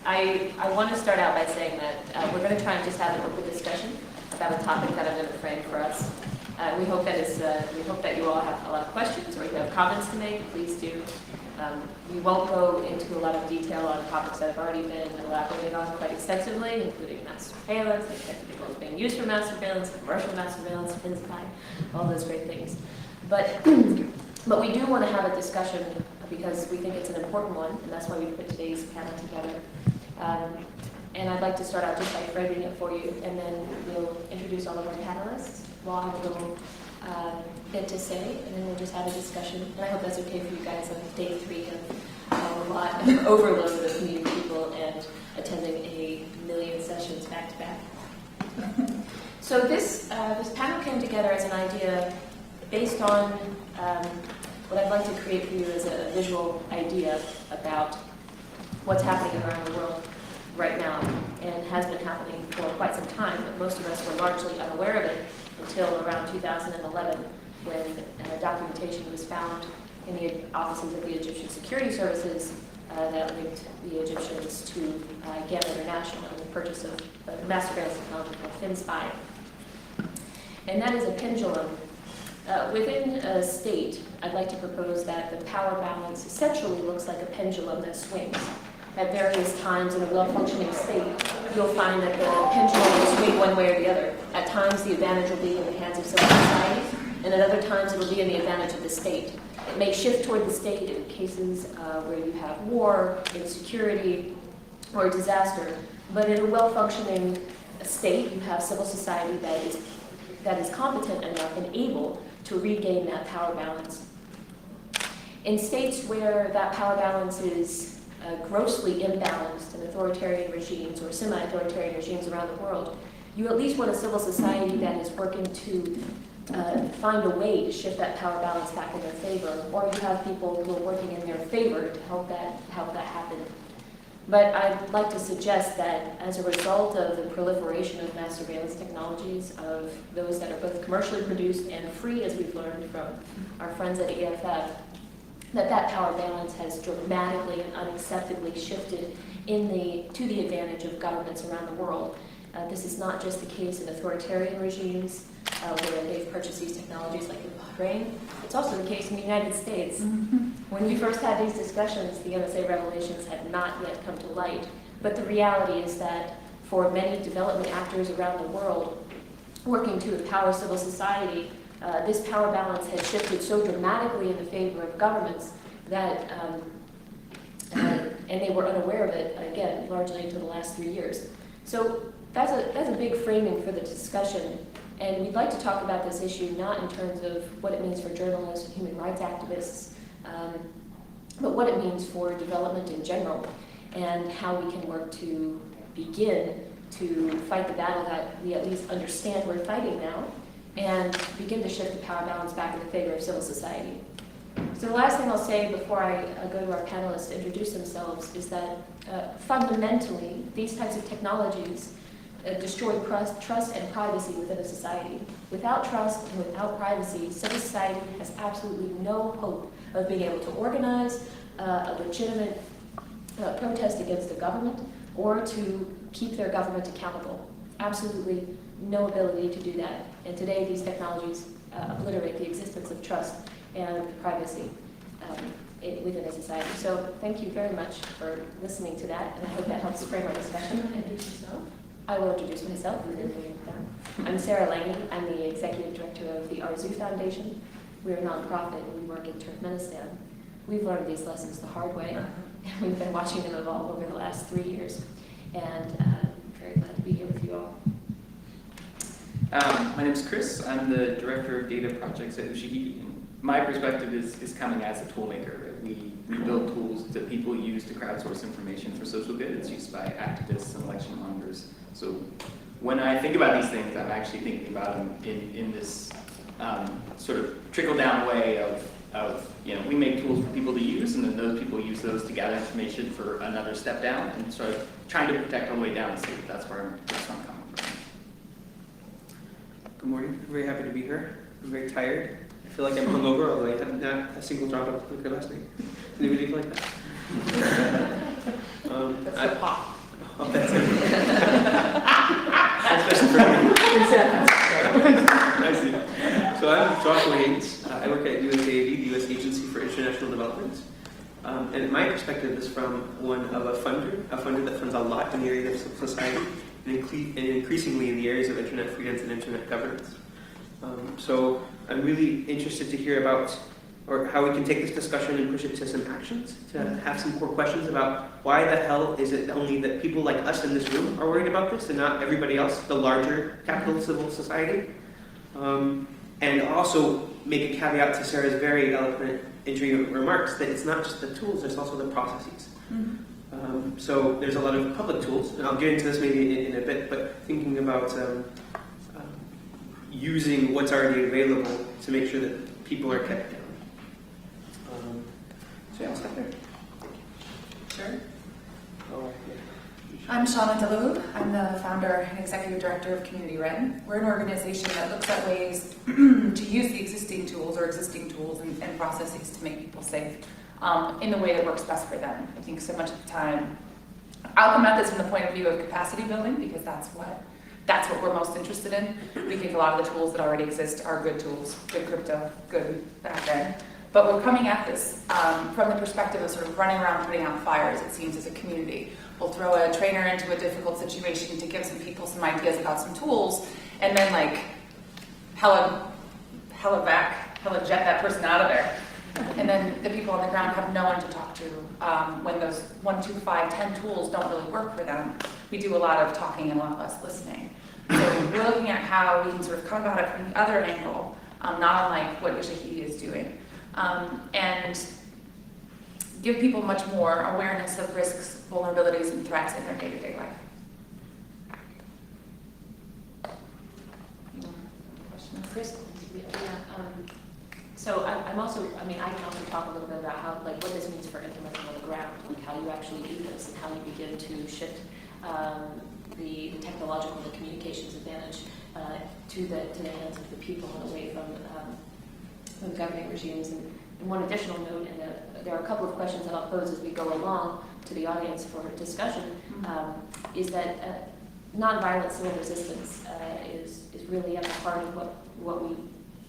I want to start out by saying that we're going to try and just have an open discussion about a topic that I'm going to frame for us. We hope that you all have a lot of questions or you have comments to make. Please do. We won't go into a lot of detail on topics that have already been elaborated on quite extensively, including mass surveillance, the technicals being used for mass surveillance, commercial mass surveillance, FinSpy, all those great things. But we do want to have a discussion because we think it's an important one, and that's why we put today's panel together. And I'd like to start out just by framing it for you, and then we'll introduce all of our panelists. We'll have a little bit to say, and then we'll just have a discussion. And I hope that's okay for you guys on day 3 of a lot of overload of meeting people and attending a million sessions back to back. So this panel came together as an idea based on what I'd like to create for you as a visual idea about what's happening around the world right now, and has been happening for quite some time, but most of us were largely unaware of it until around 2011, when documentation was found in the offices of the Egyptian security services that linked the Egyptians to Gamma International and the purchase of mass surveillance technology called FinSpy. And that is a pendulum. Within a state, I'd like to propose that the power balance essentially looks like a pendulum that swings. At various times in a well-functioning state, you'll find that the pendulum will swing one way or the other. At times, the advantage will be in the hands of civil society, and at other times, it will be in the advantage of the state. It may shift toward the state in cases where you have war, insecurity, or disaster, but in a well-functioning state, you have civil society that is competent enough and able to regain that power balance. In states where that power balance is grossly imbalanced in authoritarian regimes or semi-authoritarian regimes around the world, you at least want a civil society that is working to find a way to shift that power balance back in their favor, or you have people who are working in their favor to help that happen. But I'd like to suggest that as a result of the proliferation of mass surveillance technologies, of those that are both commercially produced and free, as we've learned from our friends at EFF, that power balance has dramatically and unacceptably shifted to the advantage of governments around the world. This is not just the case in authoritarian regimes where they've purchased these technologies like in Bahrain. It's also the case in the United States. Mm-hmm. When we first had these discussions, the NSA revelations had not yet come to light. But the reality is that for many development actors around the world working to empower civil society, this power balance has shifted so dramatically in the favor of governments that, and they were unaware of it, again, largely until the last 3 years. So that's a big framing for the discussion. And we'd like to talk about this issue not in terms of what it means for journalists and human rights activists, but what it means for development in general, and how we can work to begin to fight the battle that we at least understand we're fighting now, and begin to shift the power balance back in the favor of civil society. So the last thing I'll say before I go to our panelists to introduce themselves is that fundamentally, these types of technologies destroy trust and privacy within a society. Without trust and without privacy, civil society has absolutely no hope of being able to organize a legitimate protest against the government or to keep their government accountable. Absolutely no ability to do that. And today, these technologies obliterate the existence of trust and privacy within a society. So thank you very much for listening to that, and I hope that helps frame our discussion. Introduce yourself. I will introduce myself. I'm Sarah Lange. I'm the executive director of the Arzu Foundation. We're a nonprofit and we work in Turkmenistan. We've learned these lessons the hard way, and we've been watching them evolve over the last 3 years. And I'm very glad to be here with you all. My name is Chris. I'm the director of data projects at Ushahidi. My perspective is coming as a tool maker. We build tools that people use to crowdsource information for social good. It's used by activists and election monitors. So when I think about these things, I'm actually thinking about them in this sort of trickle-down way of we make tools for people to use, and then those people use those to gather information for another step down, and sort of trying to protect all the way down. So that's where I'm coming from. Good morning. I'm very happy to be here. I'm very tired. I feel like I'm hungover, although I haven't had a single drop of liquor last night. Anybody feel like that? That's the pop. Oh, that's it. Especially for me. I see. So I'm Joshua Haynes. I work at USAID, the U.S. Agency for International Development. And my perspective is from one of a funder that funds a lot in the area of civil society, and increasingly in the areas of internet freedoms and internet governance. So I'm really interested to hear about or how we can take this discussion and push it to some actions, to have some core questions about why the hell is it only that people like us in this room are worried about this and not everybody else, the larger capital civil society. And also make a caveat to Sarah's very eloquent entry remarks that it's not just the tools, there's also the processes. So there's a lot of public tools, and I'll get into this maybe in a bit, but thinking about using what's already available to make sure that people are kept down. So yeah, I'll stop there. Sure. Oh, yeah. I'm Shauna Delou. I'm the founder and executive director of Community Red. We're an organization that looks at ways to use the existing tools and processes to make people safe in the way that works best for them. I think so much of the time, I'll come at this from the point of view of capacity building because that's what we're most interested in. We think a lot of the tools that already exist are good tools, good crypto, good backend. But we're coming at this from the perspective of sort of running around putting out fires, it seems, as a community. We'll throw a trainer into a difficult situation to give some people some ideas about some tools, and then like hella jet that person out of there. And then the people on the ground have no one to talk to when those 1, 2, 5, 10 tools don't really work for them. We do a lot of talking and a lot less listening. So we're looking at how we can sort of come about it from the other angle, not unlike what Yoshihide is doing. And give people much more awareness of risks, vulnerabilities, and threats in their day-to-day life. Chris? So I'm also, I can also talk a little bit about how, like, what this means for implementing on the ground, like how you actually do this and how you begin to shift the technological and the communications advantage to the hands of the people and away from governing regimes. And one additional note, and there are a couple of questions that I'll pose as we go along to the audience for discussion, is that nonviolent civil resistance is really at the heart of what we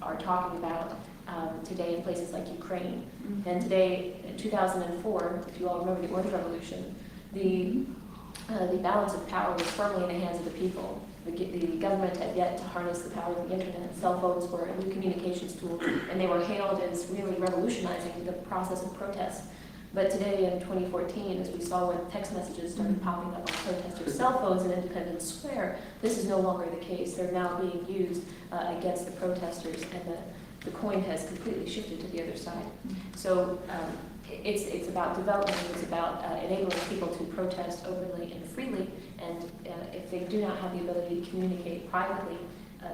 are talking about today in places like Ukraine. And today, in 2004, if you all remember the Orange Revolution, the balance of power was firmly in the hands of the people. The government had yet to harness the power of the internet. Cell phones were a new communications tool, and they were hailed as really revolutionizing the process of protest. But today, in 2014, as we saw when text messages started popping up on protesters' cell phones in Independence Square, this is no longer the case. They're now being used against the protesters, and the coin has completely shifted to the other side. So it's about development, it's about enabling people to protest openly and freely, and if they do not have the ability to communicate privately,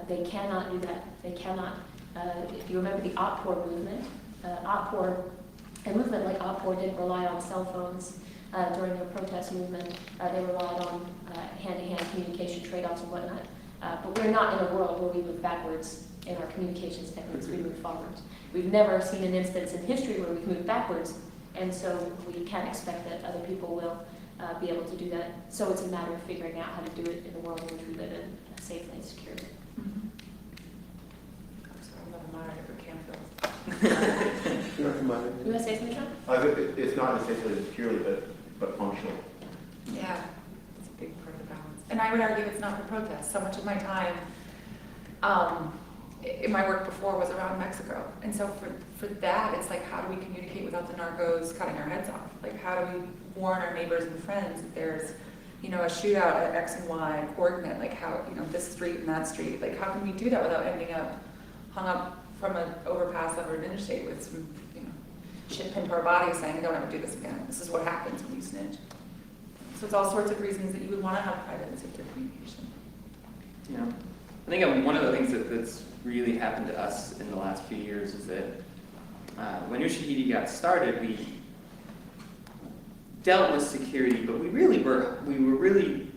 they cannot do that. They cannot, if you remember the OPPOR movement, a movement like OPPOR didn't rely on cell phones during their protest movement. They relied on hand-to-hand communication trade-offs and whatnot. But we're not in a world where we move backwards in our communications techniques, we move forwards. We've never seen an instance in history where we've moved backwards, and so we can't expect that other people will be able to do that. So it's a matter of figuring out how to do it in the world in which we live in, safely and securely. I'm not a moderator for Canfield. You're not the moderator. You want to say something, John? It's not essentially securely, but functional. Yeah, it's a big part of the balance. And I would argue it's not for protest. So much of my time in my work before was around Mexico. And so for that, it's like, how do we communicate without the narcos cutting our heads off? Like, how do we warn our neighbors and friends if there's, a shootout at X and Y coordinate, like how, this street and that street, like how can we do that without ending up hung up from an overpass over an interstate with some, shit pinned to our body saying, don't ever do this again. This is what happens when you snitch. So it's all sorts of reasons that you would want to have private and secure communication. Yeah. I think one of the things that's really happened to us in the last few years is that when Yoshihide got started, we dealt with security, but we were really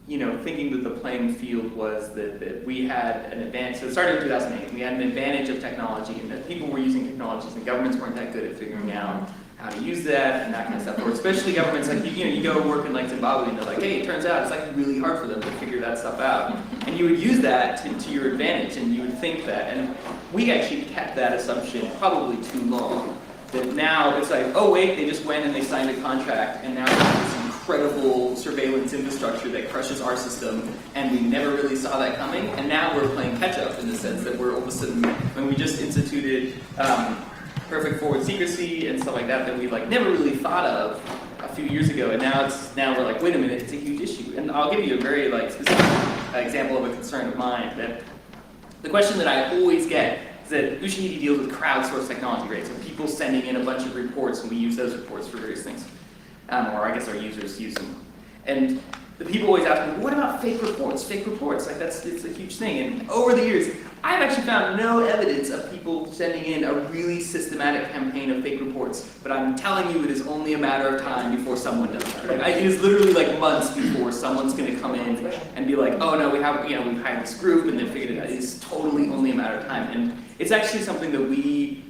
thinking that the playing field was that we had an advantage. So it started in 2008. We had an advantage of technology, and that people were using technologies, and governments weren't that good at figuring out how to use that and that kind of stuff. Or especially governments, like, you go work in like Zimbabwe and they're like, hey, it turns out it's like really hard for them to figure that stuff out. And you would use that to your advantage, and you would think that. And we actually kept that assumption probably too long. That now it's like, oh wait, they just went and they signed a contract, and now we have this incredible surveillance infrastructure that crushes our system, and we never really saw that coming. And now we're playing catch up in the sense that we're all of a sudden, when we just instituted perfect forward secrecy and stuff like that we like never really thought of a few years ago, and now we're like, wait a minute, it's a huge issue. And I'll give you a very like specific example of a concern of mine. That the question that I always get is that Ushahidi deals with crowdsourced technology, right? So people sending in a bunch of reports, and we use those reports for various things, or I guess our users use them. And the people always ask me, what about fake reports? Fake reports, like it's a huge thing. And over the years, I've actually found no evidence of people sending in a really systematic campaign of fake reports. But I'm telling you, it is only a matter of time before someone does that. Right? It is literally like months before someone's going to come in and be like, oh no, we've hired this group and they figured it out. It is totally only a matter of time. And it's actually something that we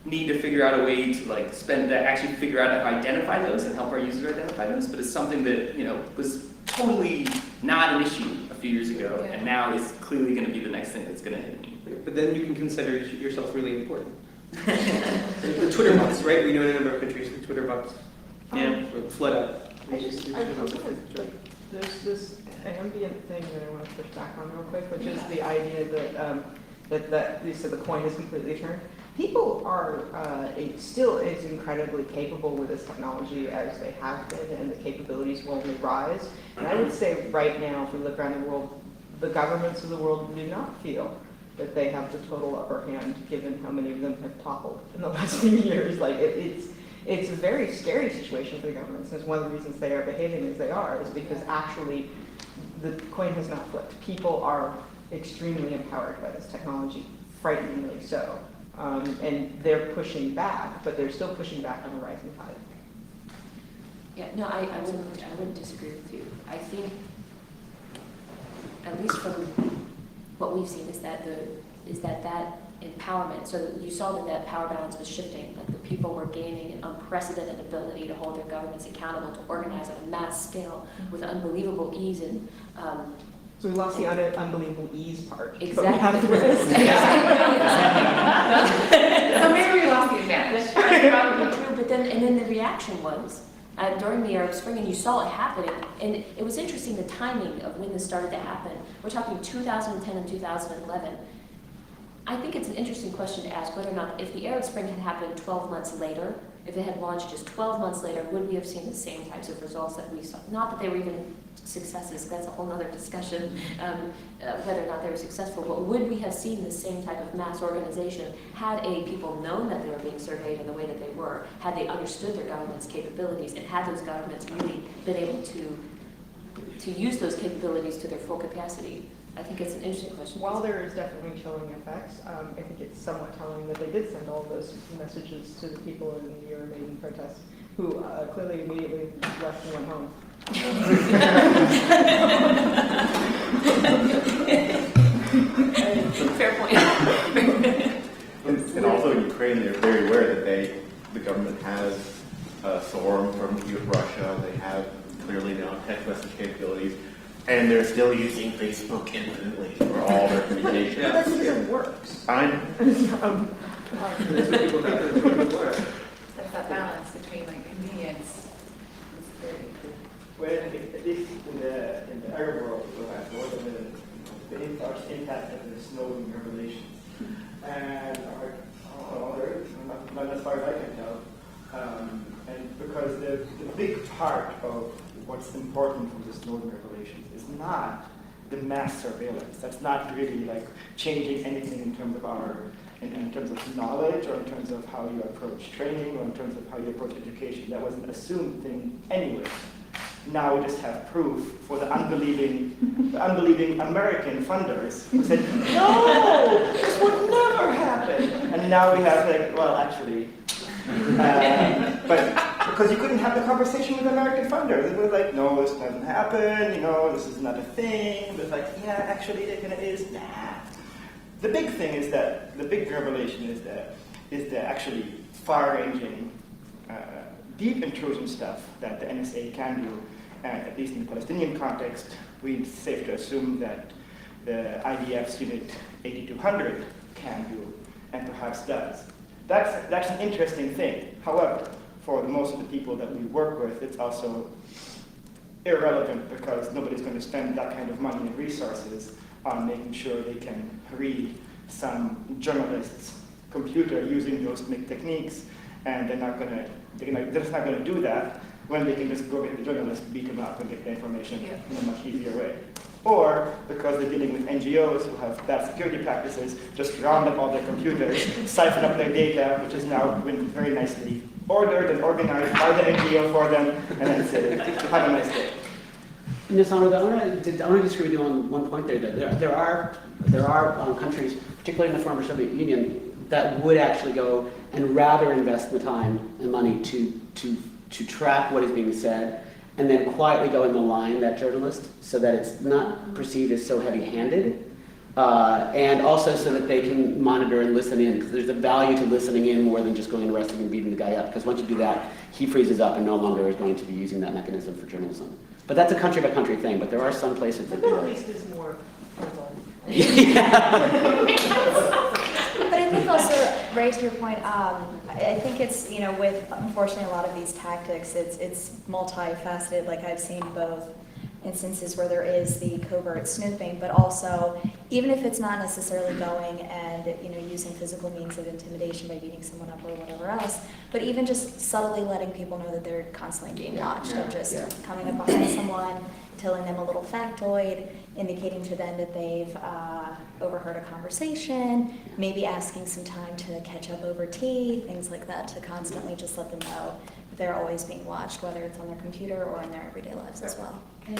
need to figure out a way to like actually figure out how to identify those and help our users identify those. But it's something that was totally not an issue a few years ago, and now is clearly going to be the next thing that's going to hit me. But then you can consider yourself really important. The Twitter bots, right? We know in a number of countries the Twitter bots flood out. There's this ambient thing that I want to push back on real quick, which is the idea that you said the coin is completely turned. People are still as incredibly capable with this technology as they have been, and the capabilities will only rise. And I would say right now, if we look around the world, the governments of the world do not feel that they have the total upper hand, given how many of them have toppled in the last few years. Like it's a very scary situation for the governments. And it's one of the reasons they are behaving as they are, is because actually the coin has not flipped. People are extremely empowered by this technology, frighteningly so. And they're pushing back, but they're still pushing back on a rising tide. Yeah, no, I wouldn't disagree with you. I think, at least from what we've seen, is that empowerment. So that you saw that power balance was shifting. Like the people were gaining an unprecedented ability to hold their governments accountable, to organize on a mass scale with unbelievable ease and. So we lost the unbelievable ease part. Exactly. But we have the rest. So maybe we lost the advantage. That's probably true, but then the reaction was, during the Arab Spring, and you saw it happening, and it was interesting the timing of when this started to happen. We're talking 2010 and 2011. I think it's an interesting question to ask whether or not, if the Arab Spring had happened 12 months later, if it had launched just 12 months later, would we have seen the same types of results that we saw? Not that they were even successes, that's a whole other discussion, whether or not they were successful, but would we have seen the same type of mass organization had people known that they were being surveyed in the way that they were, had they understood their government's capabilities, and had those governments really been able to use those capabilities to their full capacity? I think it's an interesting question. While there is definitely chilling effects, I think it's somewhat telling that they did send all of those messages to the people in the Euromaidan protests, who clearly immediately left and went home. Fair point. And also in Ukraine, they're very aware that the government has SORM from Russia. They have clearly now text message capabilities. And they're still using Facebook infinitely for all their communication. But that's because it works. I know. That's what people have to do. That's that balance between like convenience and security. Well, at least in the Arab world, we have more than the impact of the Snowden revelations. And not as far as I can tell. And because the big part of what's important from the Snowden revelations is not the mass surveillance. That's not really like changing anything in terms of in terms of knowledge, or in terms of how you approach training, or in terms of how you approach education. That was an assumed thing anyway. Now we just have proof for the unbelieving American funders who said, no, this would never happen. And now we have like, well, actually, but because you couldn't have the conversation with American funders. It was like, no, this doesn't happen, this is not a thing. It was like, yeah, actually, it is. Nah. The big thing is that, the big revelation is that actually far-ranging deep intrusion stuff that the NSA can do, and at least in the Palestinian context, it's safe to assume that the IDF's Unit 8200 can do, and perhaps does. That's an interesting thing. However, for most of the people that we work with, it's also irrelevant because nobody's going to spend that kind of money and resources on making sure they can read some journalist's computer using those techniques, and they're just not going to do that when they can just go get the journalist, beat them up, and get the information in a much easier way. Or because they're dealing with NGOs who have bad security practices, just round up all their computers, siphon up their data, which has now been very nicely ordered and organized by the NGO for them, and then say, have a nice day. Ms. Honor, I want to disagree with you on one point there. That there are countries, particularly in the former Soviet Union, that would actually go and rather invest the time and money to track what is being said, and then quietly go and malign that journalist so that it's not perceived as so heavy-handed, and also so that they can monitor and listen in, because there's a value to listening in more than just going and arresting and beating the guy up, because once you do that, he freezes up and no longer is going to be using that mechanism for journalism. But that's a country-by-country thing, but there are some places that The do Middle it. East is more friendly. But I think also, right to your point, I think it's, with unfortunately a lot of these tactics, it's multifaceted. Like I've seen both instances where there is the covert snooping, but also even if it's not necessarily going and using physical means of intimidation by beating someone up or whatever else, but even just subtly letting people know that they're constantly being watched, and just coming up behind someone, telling them a little factoid, indicating to them that they've overheard a conversation, maybe asking some time to catch up over tea, things like that, to constantly just let them know that they're always being watched, whether it's on their computer or in their everyday lives as well. I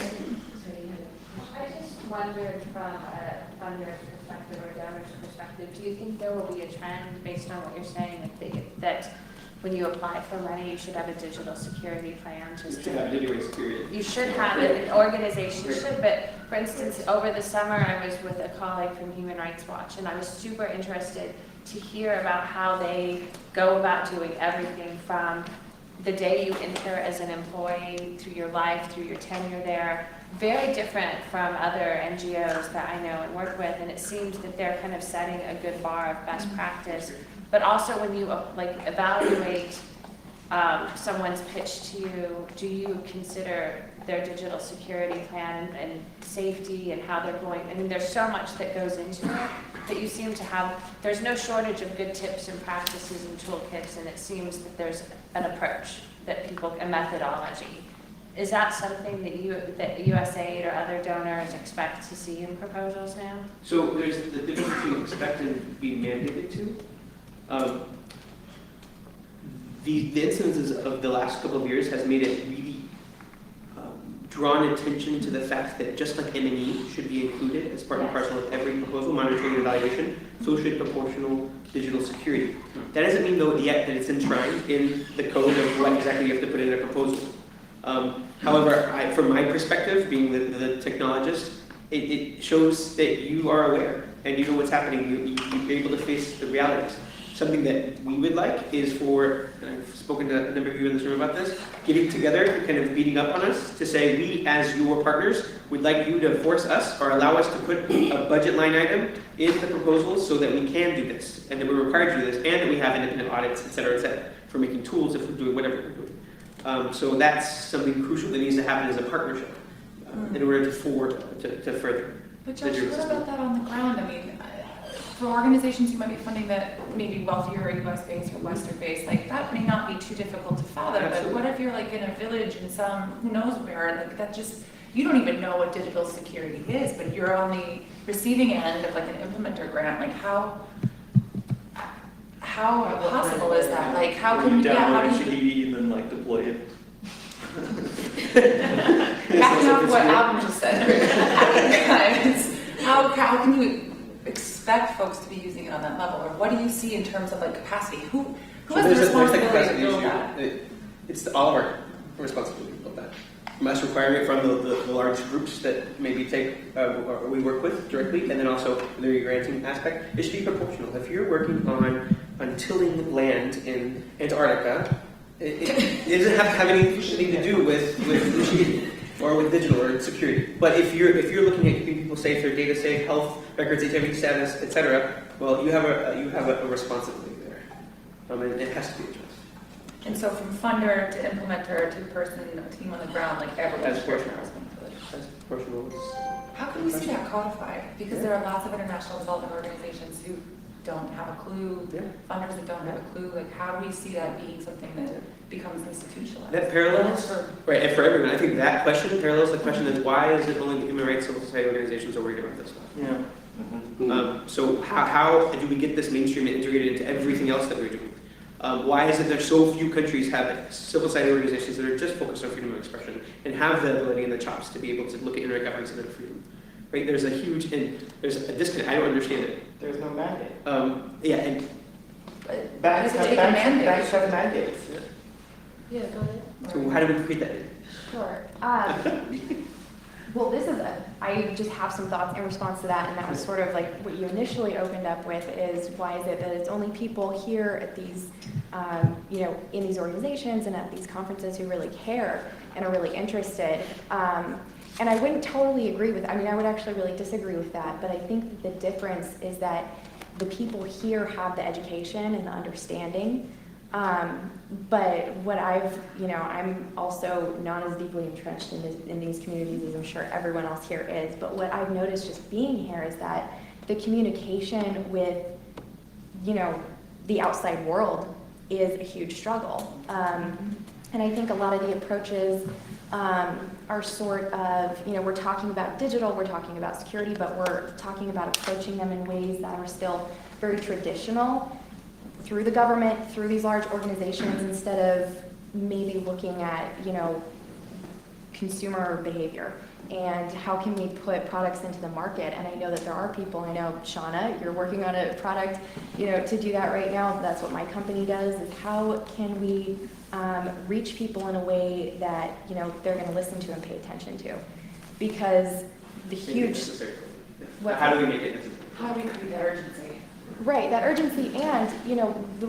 just wondered from a funder's perspective or donor's perspective, do you think there will be a trend based on what you're saying that when you apply for money, you should have a digital security plan? You should have digital security. You should have it, an organization should, but for instance, over the summer I was with a colleague from Human Rights Watch, and I was super interested to hear about how they go about doing everything from the day you enter as an employee, through your life, through your tenure there, very different from other NGOs that I know and work with, and it seems that they're kind of setting a good bar of best practice. But also when you evaluate someone's pitch to you, do you consider their digital security plan and safety and how they're going? I mean, there's so much that goes into it that you seem to have, there's no shortage of good tips and practices and toolkits, and it seems that there's an approach that people, a methodology. Is that something that USAID or other donors expect to see in proposals now? So there's the difference between expect and be mandated to. The instances of the last couple of years has made it really drawn attention to the fact that just like M&E should be included as part and parcel of every proposal, monitoring and evaluation, so should proportional digital security. That doesn't mean though yet that it's enshrined in the code of what exactly you have to put in a proposal. However, from my perspective, being the technologist, it shows that you are aware and you know what's happening. You're able to face the realities. Something that we would like is for, and I've spoken to a number of you in this room about this, getting together, kind of beating up on us to say we as your partners would like you to force us or allow us to put a budget line item in the proposal so that we can do this and that we're required to do this and that we have independent audits, et cetera, for making tools if we're doing whatever we're doing. So that's something crucial that needs to happen as a partnership in order to forward, to further. But Josh, what about that on the ground? I mean, for organizations who might be funding that maybe wealthier US-based or Western-based, like that may not be too difficult to fathom. Absolutely. But what if you're like in a village in some who knows where, like that just, you don't even know what digital security is, but you're on the receiving end of like an implementer grant. Like how possible is that? Like how can you download Shahidi and then like deploy it? backing off what Adam just said? How can you expect folks to be using it on that level, or what do you see in terms of like capacity? Who has the responsibility to build that? It's all of our responsibility to build that. From us requiring it from the large groups that maybe or we work with directly, and then also the granting aspect, it should be proportional. If you're working on tilling land in Antarctica, It doesn't have to have anything to do with Ushahidi or with digital or security. But if you're looking at keeping people safe, their data safe, health records, HIV status, etc., well, you have a responsibility there, and it has to be addressed. And so from funder to implementer to person, team on the ground, like everyone's That's sharing proportional. responsibility. That's proportional. How can we see that codified? Because there are lots of international development organizations who don't have a clue, Yeah. funders that don't have a clue. Like, how do we see that being something that becomes institutionalized? That parallels, right, and for everyone, I think that question parallels the question is why is it only the human rights civil society organizations are worried about this stuff? Yeah. So how do we get this mainstream and integrated into everything else that we're doing? Why is it that so few countries have civil society organizations that are just focused on freedom of expression and have the ability and the chops to be able to look at internet governance and freedom? Right? There's a disconnect. I don't understand it. There's no mandate. Yeah, and Banks Does it have take a mandate? banks have mandates. Yeah, go ahead. so how do we create that? Sure. Well, I just have some thoughts in response to that, and that was sort of like what you initially opened up with is why is it that it's only people here at these, in these organizations and at these conferences who really care and are really interested. And I wouldn't totally agree with, I would actually really disagree with that, but I think that the difference is that the people here have the education and the understanding. But what I'm also not as deeply entrenched in these communities as I'm sure everyone else here is, but what I've noticed just being here is that the communication with, the outside world is a huge struggle. And I think a lot of the approaches are sort of, we're talking about digital, we're talking about security, but we're talking about approaching them in ways that are still very traditional through the government, through these large organizations, instead of maybe looking at, consumer behavior and how can we put products into the market. And I know that there are people, I know, Shauna, you're working on a product, to do that right now. That's what my company does, is how can we reach people in a way that, they're gonna listen to and pay attention to. Because the huge... How do we make it? How do we create that urgency? Right, that urgency, and the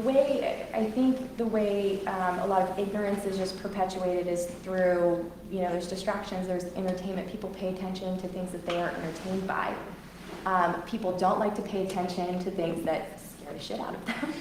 way a lot of ignorance is just perpetuated is through there's distractions, there's entertainment. People pay attention to things that they are entertained by. People don't like to pay attention to things that scare the shit out of them.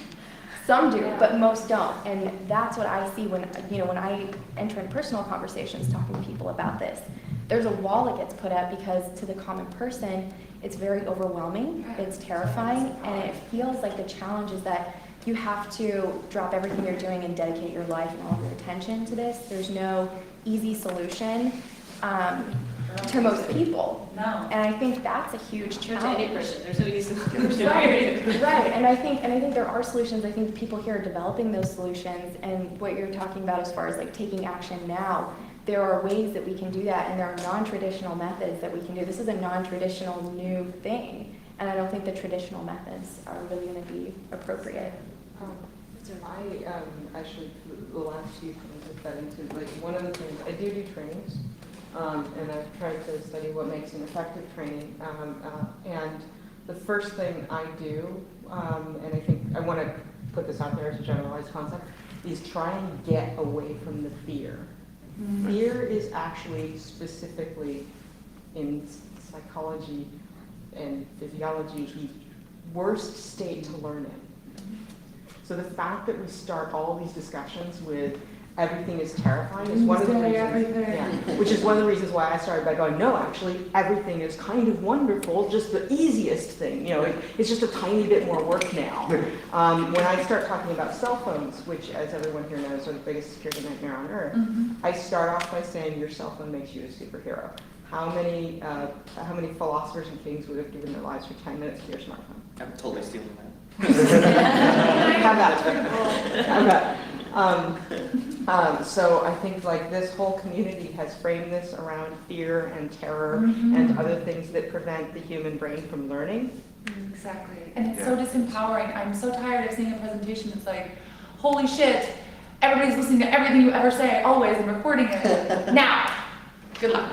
Some do, but most don't, and that's what I see when I enter in personal conversations talking to people about this. There's a wall that gets put up because to the common person, it's very overwhelming, it's terrifying, and it feels like the challenge is that you have to drop everything you're doing and dedicate your life and all of your attention to this. There's no easy solution to most people. No. And I think that's a huge To any challenge. person, there's no easy solution. Right, and I think there are solutions. I think people here are developing those solutions, and what you're talking about as far as like taking action now, there are ways that we can do that, and there are non-traditional methods that we can do. This is a non-traditional new thing, and I don't think the traditional methods are really going to be appropriate. Actually, the last few things I fed into, like one of the things, I do trainings, and I've tried to study what makes an effective training, and the first thing I do, and I think I want to put this out there as a generalized concept, is try and get away from the fear. Fear is actually specifically in psychology and physiology the worst state to learn in. So the fact that we start all these discussions with everything is terrifying is one of the reasons, which is one of the reasons why I started by going, no, actually everything is kind of wonderful, just the easiest thing. It's just a tiny bit more work now. When I start talking about cell phones, which as everyone here knows are the biggest security nightmare on earth, I start off by saying your cell phone makes you a superhero. How many philosophers and kings would have given their lives for 10 minutes to your smartphone? I'm totally stealing that. Have that. So I think like this whole community has framed this around fear and terror and other things that prevent the human brain from learning. Exactly. And it's so disempowering. I'm so tired of seeing a presentation that's like, holy shit, everybody's listening to everything you ever say, always, and recording it. Now. Good luck.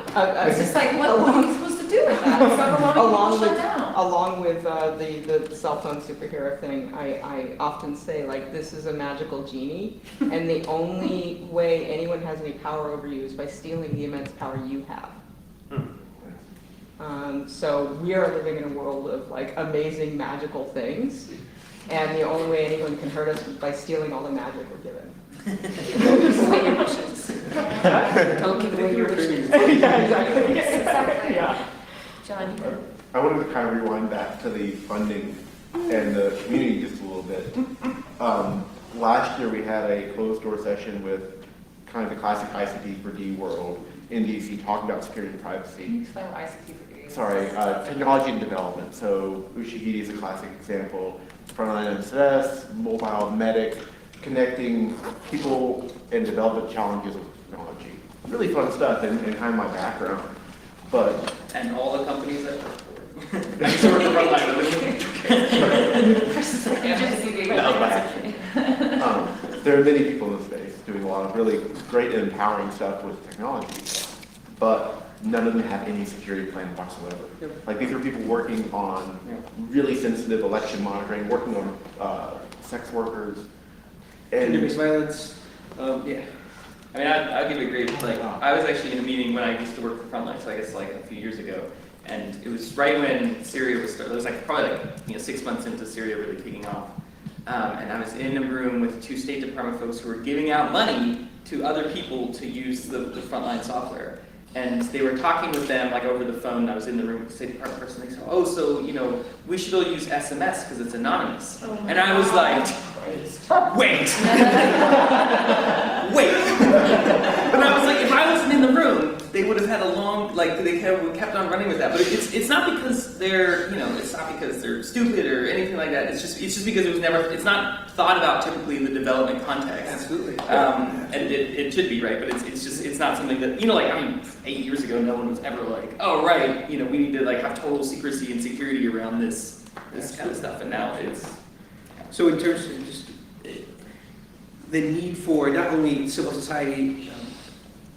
It's just like, what are you supposed to do with that? It's like a lot of Along people with, shut down. along with the cell phone superhero thing, I often say, like, this is a magical genie, and the only way anyone has any power over you is by stealing the immense power you have. So we are living in a world of, like, amazing magical things, and the only way anyone can hurt us is by stealing all the magic we're given. Give away your wishes. Don't give away your wishes. Yeah, exactly. Exactly. Yeah. John, you go. I wanted to kind of rewind back to the funding and the community just a little bit. Last year we had a closed door session with kind of the classic ICT for D world in DC talking about security and privacy. Can you explain what ICT for you? Sorry, technology and development. So Ushahidi is a classic example. Frontline MSS, mobile medic, connecting people and development challenges with technology. Really fun stuff and kind of my background. But And all the companies that work for it. I used to work for Frontline. there are many people in the space doing a lot of really great and empowering stuff with technology, but none of them have any security plan whatsoever. Like these are people working on really sensitive election monitoring, working on sex workers, and Gender-based violence. Yeah. I mean, I'll give you a great, like, I was actually in a meeting when I used to work for Frontline, so I guess like a few years ago, and it was right when Syria was starting. It was like probably like 6 months into Syria really kicking off, and I was in a room with 2 State Department folks who were giving out money to other people to use the Frontline software, and they were talking with them like over the phone. I was in the room with the State Department person. They said, "Oh, so we should all use SMS because it's anonymous," and I was like, "Wait." Wait. And I was like, if I wasn't in the room, they would have had a long, like, they kept on running with that. But it's not because they're, it's not because they're stupid or anything like that. It's just because it's not thought about typically in the development context. Absolutely. And it should be, right? But it's not something that, 8 years ago, no one was ever like, oh, right, we need to, like, have total secrecy and security around this kind of stuff. And now it's... So in terms of just the need for not only civil society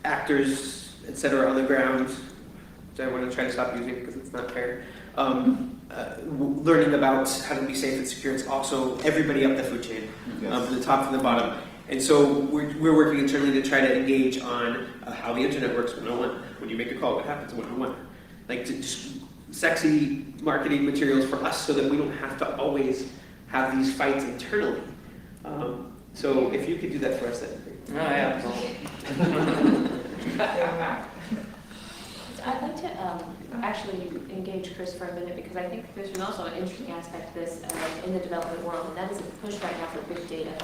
actors, et cetera, on the ground, which I want to try to stop using because it's not fair, learning about how to be safe and secure. It's also everybody up the food chain, from the top to the bottom. And so we're working internally to try to engage on how the internet works 101. When you make a call, what happens 101? Like just sexy marketing materials for us so that we don't have to always have these fights internally. So if you could do that for us, that'd be great. Oh, yeah. I'd like to actually engage Chris for a minute because I think there's also an interesting aspect to this in the development world, and that is a push right now for big data.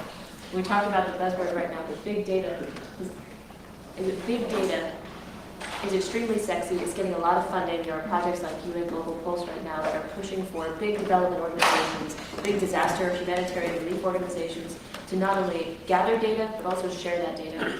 We talk about the buzzword right now, but big data is extremely sexy. It's getting a lot of funding. There are projects like UN Global Pulse right now that are pushing for big development organizations, big disaster humanitarian relief organizations to not only gather data, but also share that data.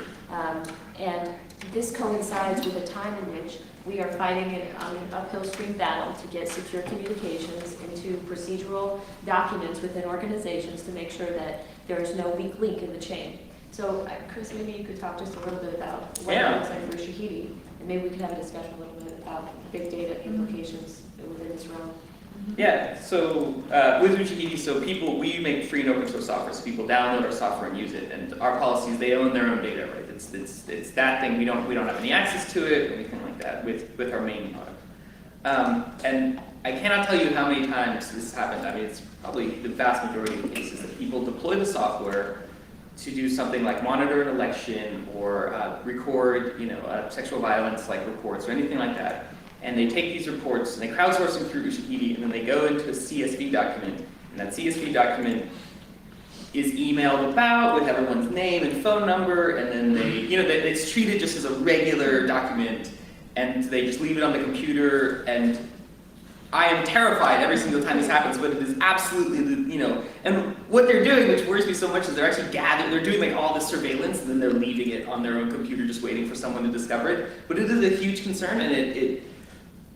And this coincides with a time in which we are fighting an uphill stream battle to get secure communications into procedural documents within organizations to make sure that there is no weak link in the chain. So, Chris, maybe you could talk just a little bit about what it looks like for Shahidi, and maybe we could have a discussion a little bit about big data implications within this realm. Yeah, so with Ushahidi, so we make free and open source software, so people download our software and use it. And our policies, they own their own data, right? It's that thing. We don't have any access to it or anything like that with our main product. And I cannot tell you how many times this happened. I mean, it's probably the vast majority of cases that people deploy the software to do something like monitor an election or record, sexual violence like reports or anything like that. And they take these reports and they crowdsource them through Ushahidi, and then they go into a CSV document. And that CSV document is emailed about with everyone's name and phone number, and then it's treated just as a regular document, and they just leave it on the computer. And I am terrified every single time this happens, but it is absolutely, and what they're doing, which worries me so much, is they're actually they're doing like all this surveillance, and then they're leaving it on their own computer just waiting for someone to discover it. But it is a huge concern, and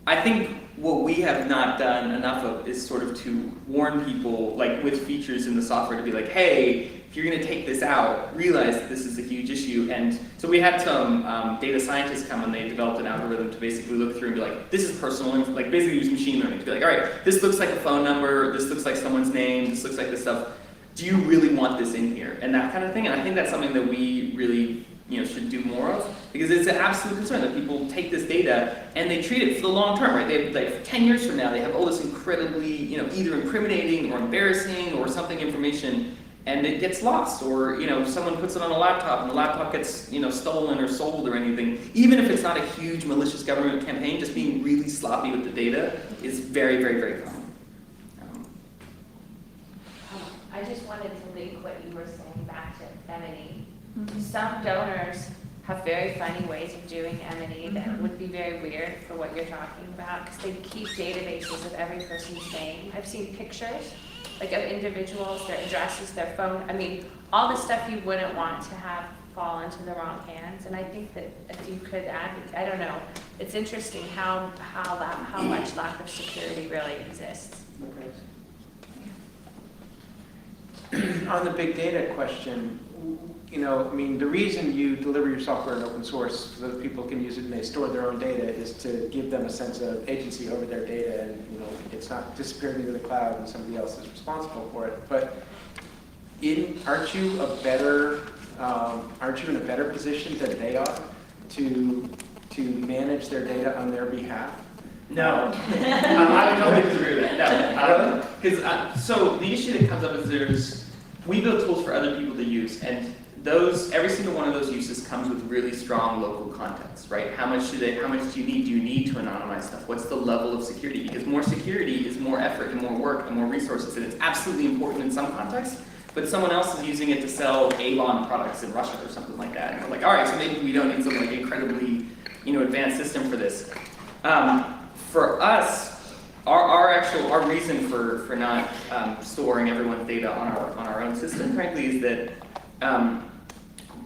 I think what we have not done enough of is sort of to warn people, like with features in the software, to be like, hey, if you're going to take this out, realize that this is a huge issue. And so we had some data scientists come and they developed an algorithm to basically look through and be like, this is personal info, like basically use machine learning to be like, all right, this looks like a phone number, this looks like someone's name, this looks like this stuff. Do you really want this in here? And that kind of thing. And I think that's something that we really should do more of, because it's an absolute concern that people take this data and they treat it for the long term, right? They, like 10 years from now, they have all this incredibly, either incriminating or embarrassing or something information, and it gets lost, or someone puts it on a laptop and the laptop gets stolen or sold or anything. Even if it's not a huge malicious government campaign, just being really sloppy with the data is very, very, very common. I just wanted to link what you were saying back to M&E. Some donors have very funny ways of doing M&E that would be very weird for what you're talking about, because they keep databases of every person's name. I've seen pictures, like of individuals, their addresses, their phone. I mean, all the stuff you wouldn't want to have fall into the wrong hands. And I think that if you could I don't know, it's interesting how much lack of security really exists. On the big data question, the reason you deliver your software in open source so that people can use it and they store their own data is to give them a sense of agency over their data, and it's not disappearing into the cloud and somebody else is responsible for it. But aren't you in a better position than they are to manage their data on their behalf? No, I would totally disagree with that. No, because so the issue that comes up is we build tools for other people to use, and every single one of those uses comes with really strong local context, right? How much do you need? Do you need to anonymize stuff? What's the level of security? Because more security is more effort and more work and more resources, and it's absolutely important in some contexts. But someone else is using it to sell Avon products in Russia or something like that, and we're like, all right, so maybe we don't need some like incredibly advanced system for this. For us, our reason for not storing everyone's data on our own system, frankly, is that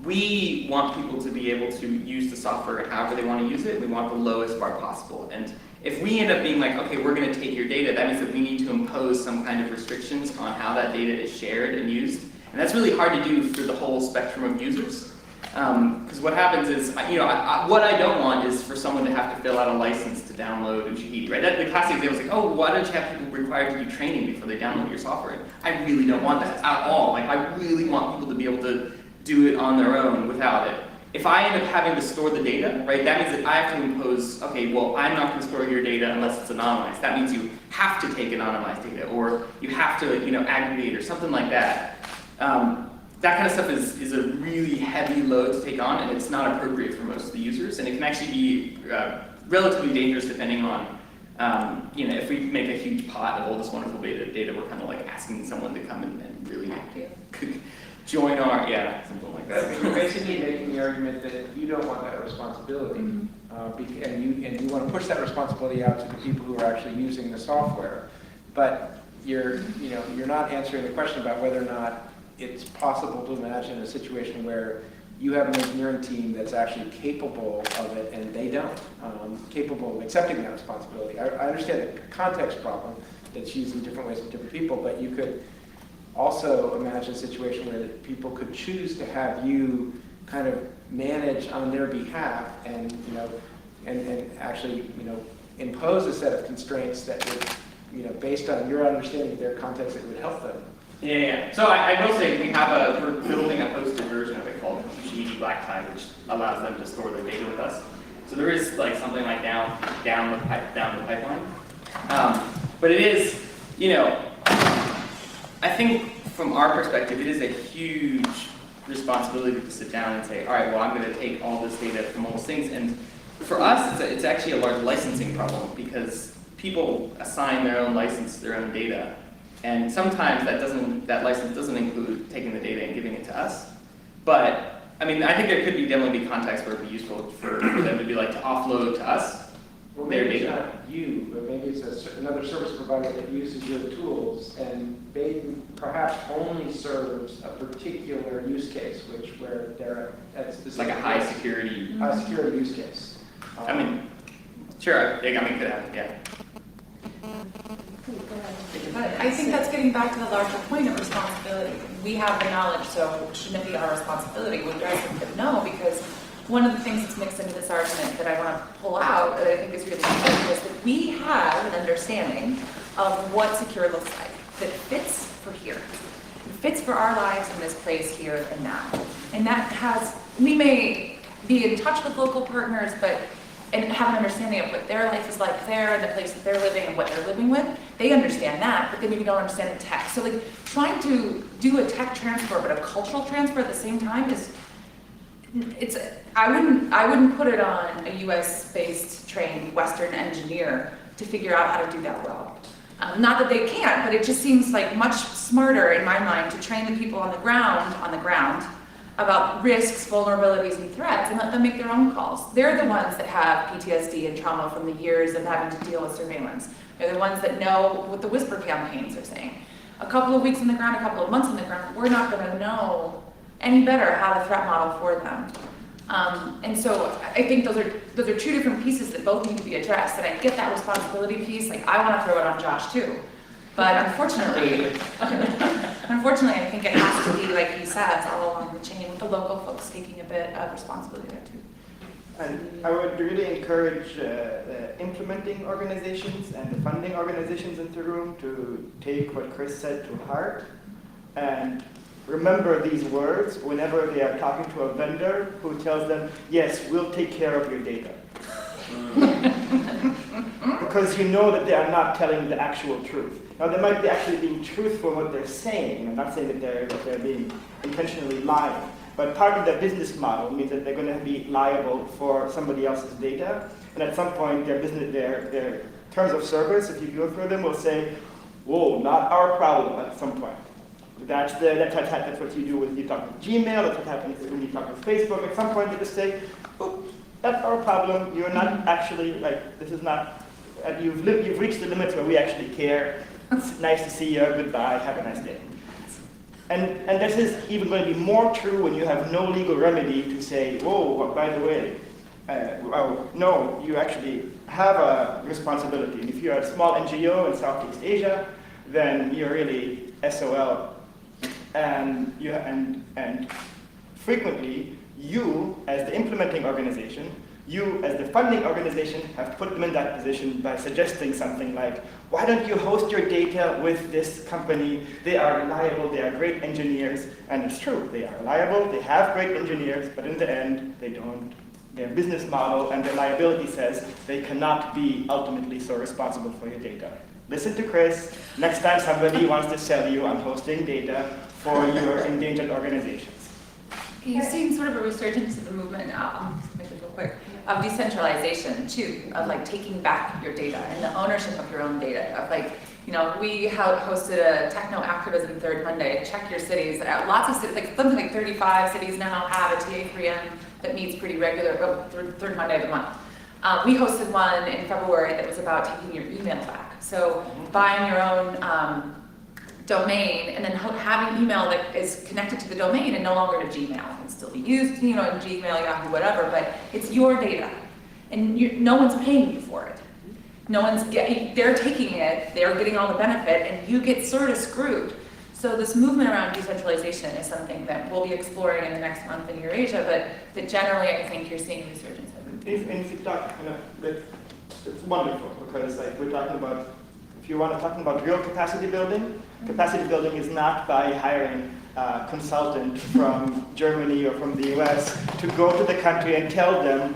we want people to be able to use the software however they want to use it. We want the lowest bar possible. And if we end up being like, okay, we're going to take your data, that means that we need to impose some kind of restrictions on how that data is shared and used. And that's really hard to do for the whole spectrum of users. Because what happens is, what I don't want is for someone to have to fill out a license to download Ushahidi, right? The classic example is like, oh, why don't you have people required to do training before they download your software? I really don't want that at all. Like, I really want people to be able to do it on their own without it. If I end up having to store the data, right, that means that I have to impose, okay, well, I'm not going to store your data unless it's anonymized. That means you have to take anonymized data, or you have to, aggregate or something like that. That kind of stuff is a really heavy load to take on, and it's not appropriate for most of the users, and it can actually be relatively dangerous depending on, if we make a huge pot of all this wonderful data, we're kind of like asking someone to come and really join something like that. You're basically making the argument that you don't want that responsibility, and you want to push that responsibility out to the people who are actually using the software, but you're not answering the question about whether or not it's possible to imagine a situation where you have an engineering team that's actually capable of it and they don't, capable of accepting that responsibility. I understand the context problem that's used in different ways with different people, but you could also imagine a situation where people could choose to have you kind of manage on their behalf and actually impose a set of constraints that would, based on your understanding of their context, that would help them. Yeah. So I will say we're building a hosted version of it called Ushahidi Black Tie, which allows them to store their data with us. So there is like something like down the pipeline. But it is, I think from our perspective, it is a huge responsibility to sit down and say, all right, well, I'm going to take all this data from all those things. And for us, it's actually a large licensing problem, because people assign their own license to their own data. And sometimes that license doesn't include taking the data and giving it to us. But I think there could definitely be contexts where it'd be useful for them to be like to offload to us their Maybe data. it's not you, but maybe it's another service provider that uses your tools and perhaps only serves a particular use case, that's It's like a high security use case. Sure. It could happen. Yeah. But I think that's getting back to the larger point of responsibility. We have the knowledge, so shouldn't it be our responsibility? Well, you guys think no, because one of the things that's mixed into this argument that I want to pull out that I think is really important is that we have an understanding of what secure looks like that fits for here. It fits for our lives in this place here and now. And that has, we may be in touch with local partners, and have an understanding of what their life is like there and the place that they're living and what they're living with. They understand that, but they maybe don't understand the tech. So like trying to do a tech transfer but a cultural transfer at the same time I wouldn't put it on a US-based trained Western engineer to figure out how to do that well. Not that they can't, but it just seems like much smarter in my mind to train the people on the ground, about risks, vulnerabilities, and threats, and let them make their own calls. They're the ones that have PTSD and trauma from the years of having to deal with surveillance. They're the ones that know what the whisper campaigns are saying. A couple of weeks on the ground, a couple of months on the ground, we're not going to know any better how to threat model for them. And so I think those are two different pieces that both need to be addressed. And I get that responsibility piece. Like I want to throw it on Josh too. But unfortunately, I think it has to be, like he says, all along the chain with the local folks taking a bit of responsibility there too. And I would really encourage the implementing organizations and the funding organizations in the room to take what Chris said to heart and remember these words whenever they are talking to a vendor who tells them, yes, we'll take care of your data. Because you know that they are not telling the actual truth. Now, they might be actually being truthful in what they're saying. I'm not saying that they're being intentionally lying. But part of their business model means that they're going to be liable for somebody else's data. And at some point, their terms of service, if you go through them, will say, whoa, not our problem at some point. That's what you do when you talk with Gmail, that's what happens when you talk with Facebook. At some point, you just say, oh, that's our problem. You're not actually, this is not, you've reached the limits where we actually care. It's nice to see you, goodbye, have a nice day. And this is even going to be more true when you have no legal remedy to say, whoa, by the way, no, you actually have a responsibility. And if you're a small NGO in Southeast Asia, then you're really SOL. And frequently, you, as the implementing organization, you, as the funding organization, have put them in that position by suggesting something like, why don't you host your data with this company? They are reliable, they are great engineers. And it's true, they are reliable, they have great engineers, but in the end, they don't. Their business model and their liability says they cannot be ultimately so responsible for your data. Listen to Chris. Next time somebody wants to sell you on hosting data for your endangered organizations. You've seen sort of a resurgence of the movement, make it real quick, of decentralization too, of like taking back your data and the ownership of your own data. Of like, we hosted a techno activism Third Monday. Check your cities. Lots of cities, something like 35 cities now have a TA3M that meets pretty regular, third Monday of the month. We hosted one in February that was about taking your email back. So buying your own domain and then having email that is connected to the domain and no longer to Gmail. It can still be used, in Gmail, Yahoo, whatever, but it's your data. And no one's paying you for it. They're taking it, they're getting all the benefit, and you get sort of screwed. So this movement around decentralization is something that we'll be exploring in the next month in Eurasia, but that generally I think you're seeing resurgence of. If you talk, it's wonderful because we're talking about, if you want to talk about real capacity building is not by hiring a consultant from Germany or from the US to go to the country and tell them,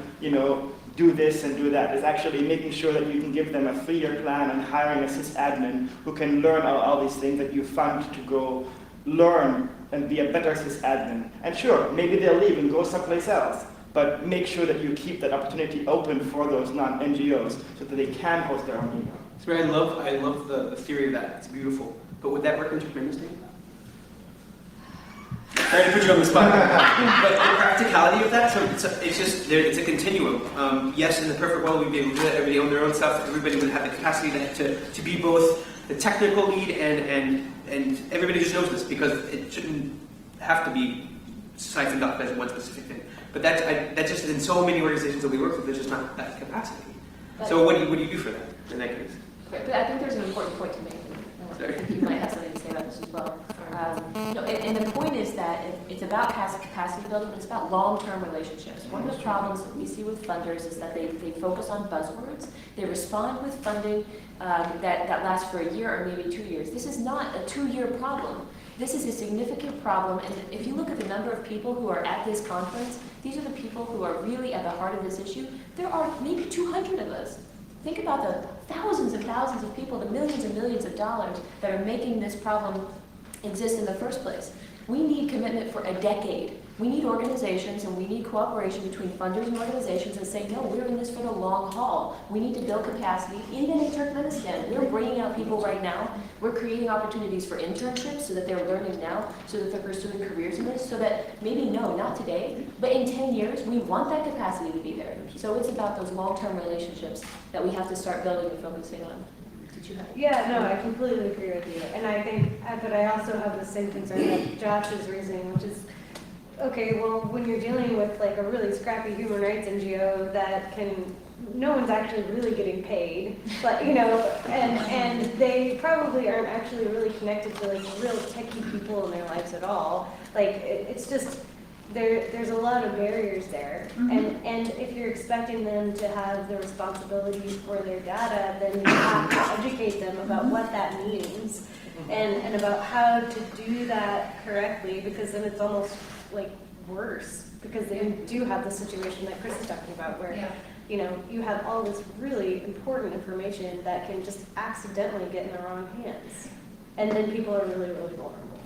do this and do that. It's actually making sure that you can give them a 3-year plan and hiring a sysadmin who can learn all these things that you fund to go learn and be a better sysadmin. And sure, maybe they'll leave and go someplace else, but make sure that you keep that opportunity open for those non-NGOs so that they can host their own email. So I love the theory of that. It's beautiful. But would that work in Turkmenistan? Sorry to put you on the spot. But the practicality of that, so it's a continuum. Yes, in the perfect world, we'd be able to let everybody own their own stuff. Everybody would have the capacity to be both the technical lead and everybody just knows this because it shouldn't have to be siphoned off as one specific thing. But that just in so many organizations that we work with, there's just not that capacity. So what do you do for that in that case? But I think there's an important point to make. I think you might have something to say about this as well. And the point is that it's about capacity building, but it's about long-term relationships. One of the problems that we see with funders is that they focus on buzzwords. They respond with funding that lasts for a year or maybe 2 years. This is not a 2-year problem. This is a significant problem, and if you look at the number of people who are at this conference, these are the people who are really at the heart of this issue. There are maybe 200 of us. Think about the thousands and thousands of people, the millions and millions of dollars that are making this problem exist in the first place. We need commitment for a decade. We need organizations and we need cooperation between funders and organizations that say, no, we're in this for the long haul. We need to build capacity, even in Turkmenistan. We're bringing out people right now. We're creating opportunities for internships so that they're learning now, so that they're pursuing careers in this, so that maybe, no, not today, but in 10 years, we want that capacity to be there. So it's about those long-term relationships that we have to start building and focusing on. Yeah, no, I completely agree with you. And I think, but I also have the same concern that Josh is raising, which is, okay, well, when you're dealing with like a really scrappy human rights NGO that no one's actually really getting paid, but, you know, and they probably aren't actually really connected to like real techie people in their lives at all. Like, it's just, there's a lot of barriers there, and if you're expecting them to have the responsibilities for their data, then you have to educate them about what that means and about how to do that correctly, because then it's almost like worse, because they do have the situation that Chris is talking about where you know, you have all this really important information that can just accidentally get in the wrong hands, and then people are really, really vulnerable.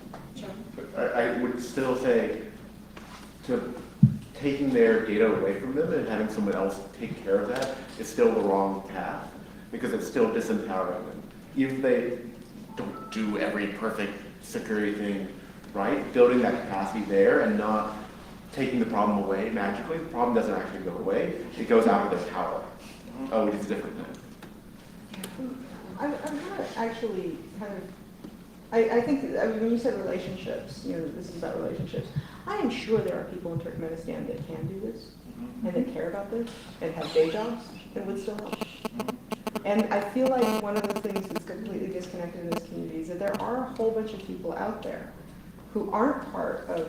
But I would still say, to taking their data away from them and having someone else take care of that is still the wrong path, because it's still disempowering them. Even if they don't do every perfect security thing right, building that capacity there and not taking the problem away magically, the problem doesn't actually go away, it goes out of their power. Oh, it's different then. I'm not actually kind of, I think, I mean, when you said relationships, you know, this is about relationships. I am sure there are people in Turkmenistan that can do this, and that care about this, and have day jobs, and would still help. And I feel like one of the things that's completely disconnected in this community is that there are a whole bunch of people out there who aren't part of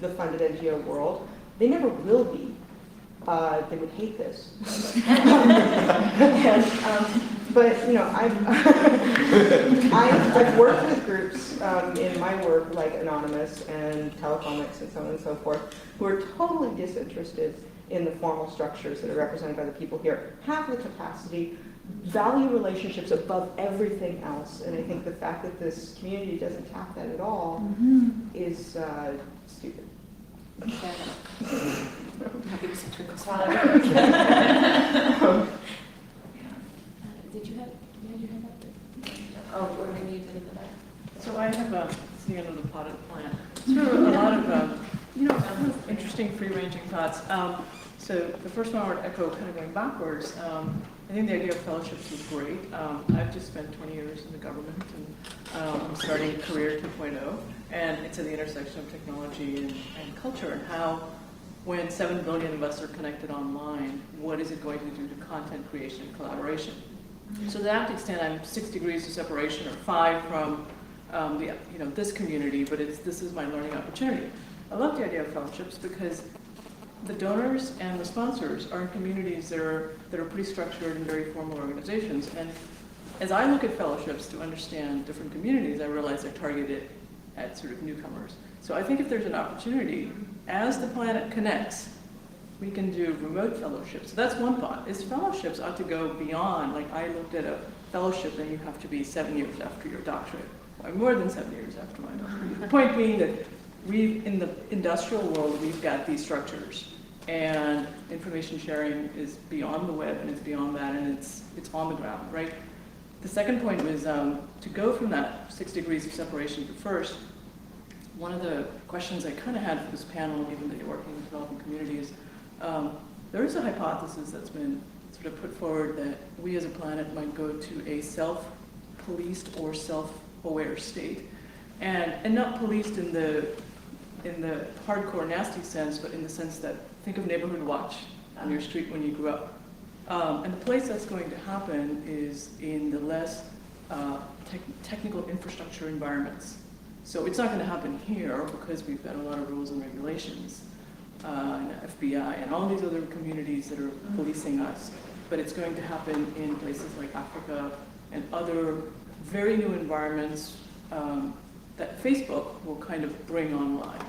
the funded NGO world. They never will be. They would hate this. But you know, I've worked with groups in my work like Anonymous and Telecomics and so on and so forth, who are totally disinterested in the formal structures that are represented by the people here, have the capacity, value relationships above everything else. And I think the fact that this community doesn't tap that at all is stupid. Did you have your hand up? Oh, or maybe you didn't know that. So I have a thing under the potted plant. Sort of a lot of, you know, kind of interesting free-ranging thoughts. So the first one I would echo, kind of going backwards. I think the idea of fellowships is great. I've just spent 20 years in the government, and I'm starting career 2.0, and it's at the intersection of technology and culture, and how, when 7 billion of us are connected online, what is it going to do to content creation and collaboration? So to that extent, I'm 6 degrees of separation, or 5 from this community, but this is my learning opportunity. I love the idea of fellowships because the donors and the sponsors are in communities that are pretty structured and very formal organizations. And as I look at fellowships to understand different communities, I realize they're targeted at sort of newcomers. So I think if there's an opportunity, as the planet connects, we can do remote fellowships. So that's one thought, is fellowships ought to go beyond, like I looked at a fellowship and you have to be 7 years after your doctorate, or more than 7 years after my doctorate. The point being that in the industrial world, we've got these structures, and information sharing is beyond the web, and it's beyond that, and it's on the ground, right? The second point was to go from that 6 degrees of separation to first. One of the questions I kind of had for this panel, given that you're working in developing communities, there is a hypothesis that's been sort of put forward that we as a planet might go to a self-policed or self-aware state, and not policed in the hardcore nasty sense, but in the sense that, think of neighborhood watch on your street when you grew up. And the place that's going to happen is in the less technical infrastructure environments. So it's not going to happen here because we've got a lot of rules and regulations, and FBI and all these other communities that are policing us. But it's going to happen in places like Africa and other very new environments that Facebook will kind of bring online.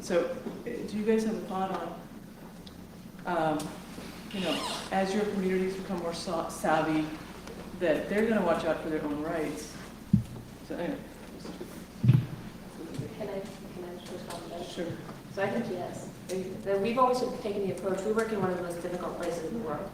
So do you guys have a thought on, as your communities become more savvy, that they're going to watch out for their own rights? So anyway. Can I just respond to that? Sure. So I think yes. We've always taken the approach, we work in one of the most difficult places in the world.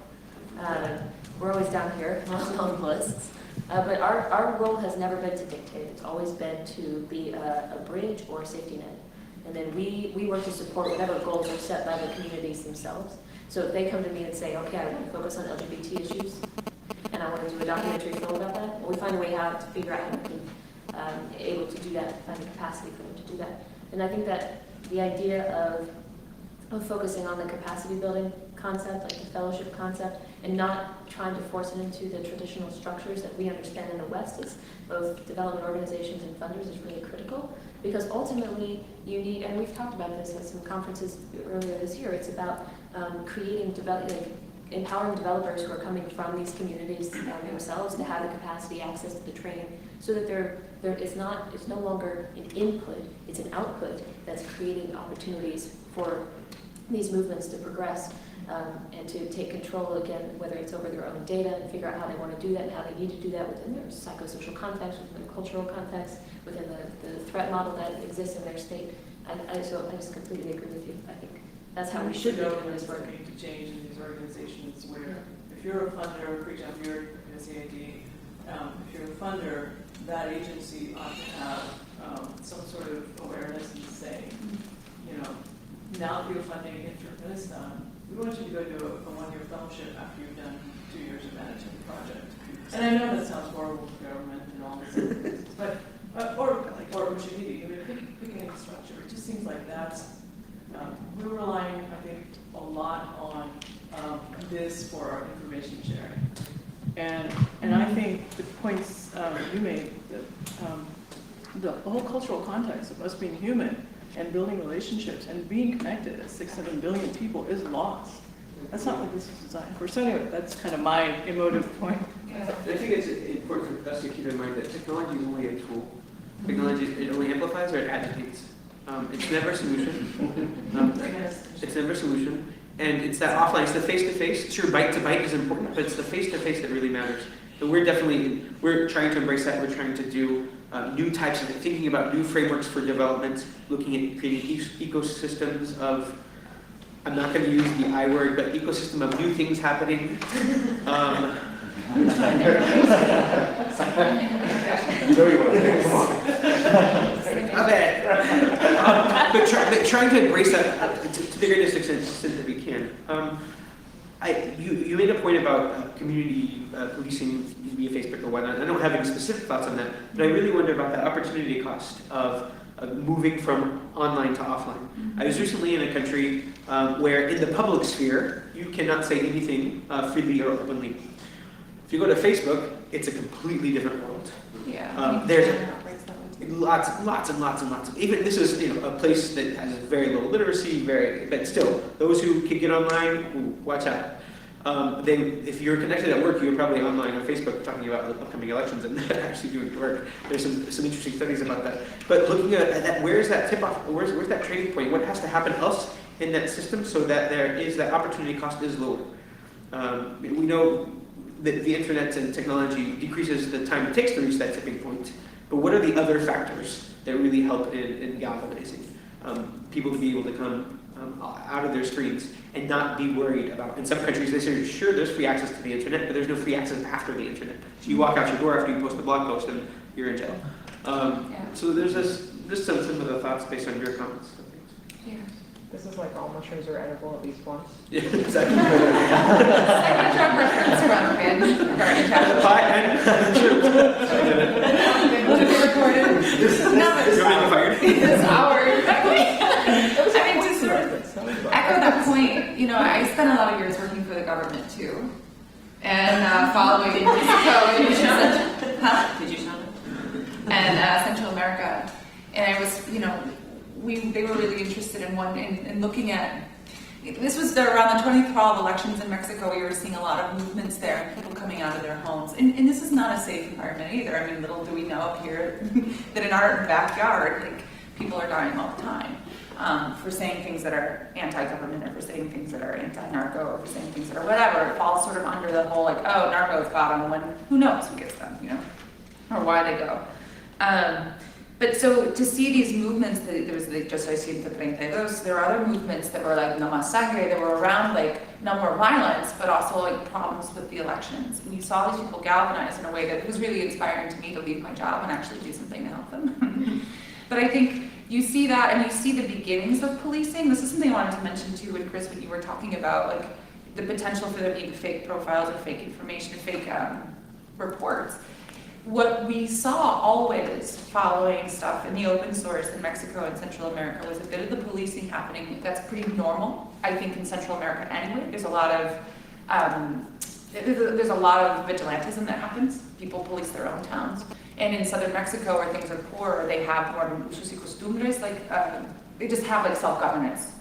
We're always down here on the lists. But our role has never been to dictate. It's always been to be a bridge or a safety net. And then we work to support whatever goals are set by the communities themselves. So if they come to me and say, okay, I want to focus on LGBT issues, and I want to do a documentary film about that, well, we find a way how to figure out how to be able to do that, find the capacity for them to do that. And I think that the idea of focusing on the capacity building concept, like the fellowship concept, and not trying to force it into the traditional structures that we understand in the West as both development organizations and funders is really critical. Because ultimately, you need, and we've talked about this at some conferences earlier this year, it's about empowering developers who are coming from these communities themselves to have the capacity, access to the training, so that it's no longer an input, it's an output that's creating opportunities for these movements to progress and to take control again, whether it's over their own data and figure out how they want to do that and how they need to do that within their psychosocial context, within their cultural context, within the threat model that exists in their state. So I just completely agree with you. I think that's how we should be doing this work. Need to change in these organizations where if you're a funder, for example, you're a CAD, if you're a funder, that agency ought to have some sort of awareness and say, now that you're funding Afghanistan, we want you to go do a one-year fellowship after you've done 2 years of managing the project. And I know that sounds horrible to government and all this other things, but or Shahidi, picking infrastructure, it just seems like that's we're relying, I think, a lot on this for our information sharing. And I think the points you made, that the whole cultural context of us being human and building relationships and being connected as 6-7 billion people is lost. That's not what this is designed for. So anyway, that's kind of my emotive point. I think it's important for us to keep in mind that technology is only a tool. Technology, it only amplifies or it agitates. It's never a solution. It's never a solution. And it's that offline, it's the face-to-face. Sure, bite-to-bite is important, but it's the face-to-face that really matters. And we're trying to embrace that. We're trying to do new types of, thinking about new frameworks for development, looking at creating ecosystems of, I'm not going to use the I word, but ecosystem of new things happening. But trying to embrace that to the greatest extent that we can. You made a point about community policing via Facebook or whatnot. I don't have any specific thoughts on that, but I really wonder about that opportunity cost of moving from online to offline. I was recently in a country where in the public sphere, you cannot say anything freely or openly. If you go to Facebook, it's a completely different world. Yeah. There's lots and lots and lots of, even this is a place that has very little literacy, but still, those who can get online, ooh, watch out. If you're connected at work, you're probably online on Facebook talking about upcoming elections and not actually doing work. There's some interesting studies about that. But looking at that, where's that tip-off, where's that trading point? What has to happen else in that system so that that opportunity cost is lower? We know that the internet and technology decreases the time it takes to reach that tipping point. But what are the other factors that really help in galvanizing people to be able to come out of their screens and not be worried about? In some countries, they say, sure, there's free access to the internet, but there's no free access after the internet. So you walk out your door after you post a blog post and you're in jail. So there's just some of the thoughts based on your comments. Yeah. This is like all mushrooms are edible at least once. Yeah, exactly. Second drug reference from Rand. Pot and Would it be recorded? No, but you're being fired. it's ours. I mean, to sort of echo that point, I spent a lot of years working for the government too. and following Mexico, did you show them? And Central America, and I was, they were really interested in looking at. This was around the 2012 elections in Mexico. We were seeing a lot of movements there, and people coming out of their homes. And this is not a safe environment either. I mean, little do we know up here that in our backyard, like, people are dying all the time for saying things that are anti-government, or for saying things that are anti-narco, or for saying things that are whatever. It falls sort of under the whole, like, oh, narco's got them, when who knows who gets them, or why they go. But so to see these movements, there was the Yo Soy 132, there are other movements that were like No Mas Sangre, that were around like no more violence, but also like problems with the elections. And you saw these people galvanize in a way that was really inspiring to me to leave my job and actually do something to help them. But I think you see that, and you see the beginnings of policing. This is something I wanted to mention too, and Chris, when you were talking about like the potential for there being fake profiles or fake information, fake reports. What we saw always following stuff in the open source in Mexico and Central America was a bit of the policing happening. That's pretty normal, I think, in Central America anyway. There's a lot of vigilantism that happens. People police their own towns. And in southern Mexico, where things are poorer, they have more usos y costumbres, like they just have like self-governance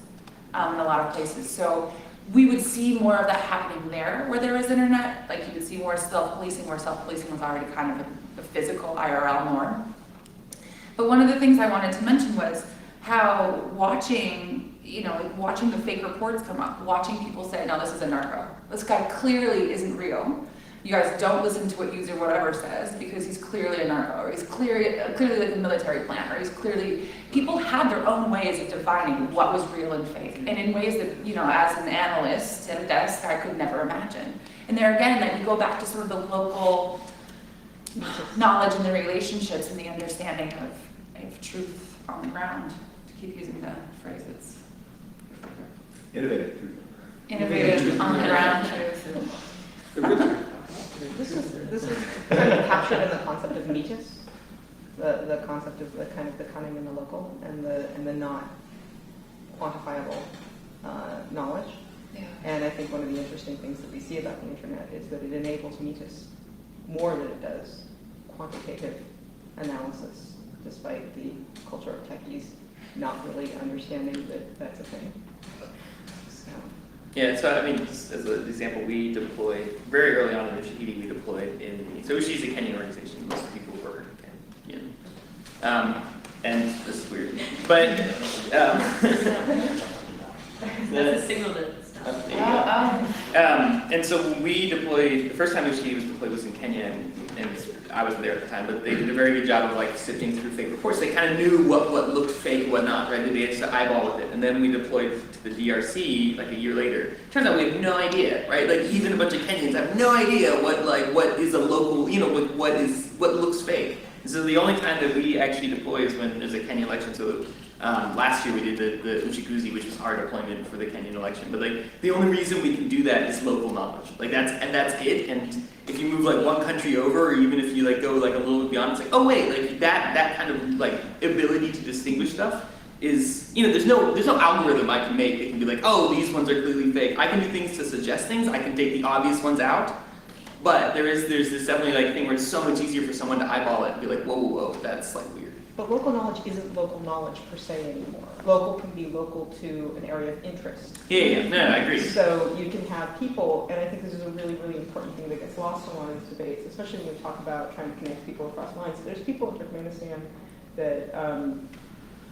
in a lot of places. So we would see more of that happening there where there is internet. Like you would see more self-policing, where self-policing was already kind of a physical IRL norm. But one of the things I wanted to mention was how watching the fake reports come up, watching people say, no, this is a narco. This guy clearly isn't real. You guys don't listen to what user whatever says, because he's clearly a narco, or he's clearly like a military plan, or he's clearly, people had their own ways of defining what was real and fake, and in ways that, as an analyst at a desk, I could never imagine. And there again, like, we go back to sort of the local knowledge and the relationships and the understanding of truth on the ground, to keep using the phrase that's Innovative. innovative on the ground truth. This is kind of captured in the concept of mitos, the concept of the kind of the cunning and the local and the not quantifiable knowledge. Yeah. And I think one of the interesting things that we see about the internet is that it enables mitos more than it does quantitative analysis, despite the culture of techies not really understanding that that's a thing. So. Yeah, so I mean, just as an example, we deployed, very early on in Ushahidi, we deployed so Ushahidi is a Kenyan organization, most people were Kenyan. And this is weird, but, That's a signal that stuff. And so when we deployed, the first time Ushahidi was deployed was in Kenya, and I wasn't there at the time, but they did a very good job of like sifting through fake reports. They kind of knew what looked fake, what not, right? They had to eyeball with it. And then we deployed to the DRC like a year later. Turns out we have no idea, right? Like even a bunch of Kenyans have no idea what is a local, what looks fake. And so the only time that we actually deploy is when there's a Kenyan election. So last year we did the Uchaguzi, which was our deployment for the Kenyan election. But like the only reason we can do that is local knowledge. Like that's it. And if you move like one country over, or even if you like go like a little bit beyond, it's like, oh wait, like that kind of like ability to distinguish stuff is, there's no algorithm I can make. It can be like, oh, these ones are clearly fake. I can do things to suggest things. I can take the obvious ones out. But there's this definitely like thing where it's so much easier for someone to eyeball it and be like, whoa, that's like weird. But local knowledge isn't local knowledge per se anymore. Local can be local to an area of interest. Yeah, no, I agree. So you can have people, and I think this is a really, really important thing that gets lost in a lot of these debates, especially when you talk about trying to connect people across lines. There's people in Turkmenistan that,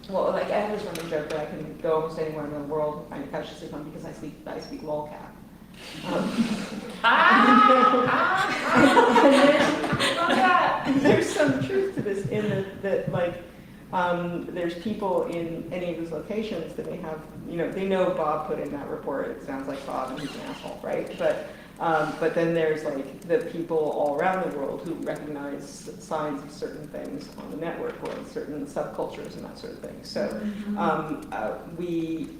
like I have this running joke that I can go almost anywhere in the world and find a couch to sleep on because I speak lolcat. There's some truth to this in that like there's people in any of these locations that may have, they know Bob put in that report. It sounds like Bob and he's an asshole, right? But then there's like the people all around the world who recognize signs of certain things on the network or in certain subcultures and that sort of thing. So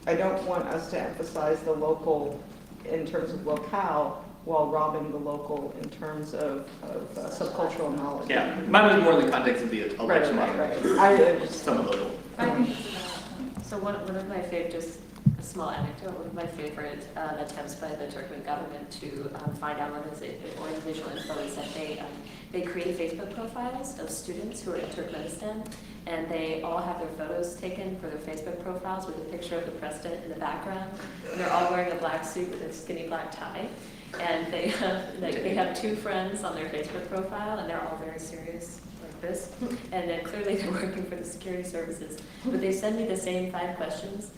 I don't want us to emphasize the local in terms of locale while robbing the local in terms of subcultural knowledge. Yeah, mine was more in the context of the election. Right. Some of the local. I think so one of my favorite, just small anecdote. One of my favorite attempts by the Turkmen government to find out organizational info is that they create Facebook profiles of students who are in Turkmenistan, and they all have their photos taken for their Facebook profiles with a picture of the president in the background, and they're all wearing a black suit with a skinny black tie, and they have 2 friends on their Facebook profile, and they're all very serious like this, and then clearly they're working for the security services, but they send me the same 5 questions,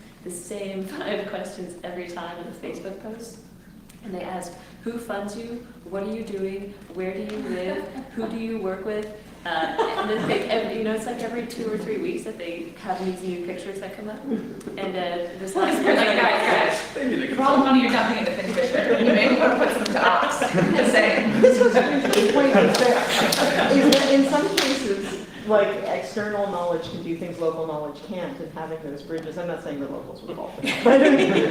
every time in the Facebook post. And they ask, who funds you? What are you doing? Where do you live? Who do you work with? And then it's like every 2 or 3 weeks that they have these new pictures that come up. And this last year, guys, for all the money you're dumping into FinFisher, you may want to put some to ops. Just saying. This was the point is that in some cases, like external knowledge can do things local knowledge can't, and having those bridges, I'm not saying the locals would fall for that,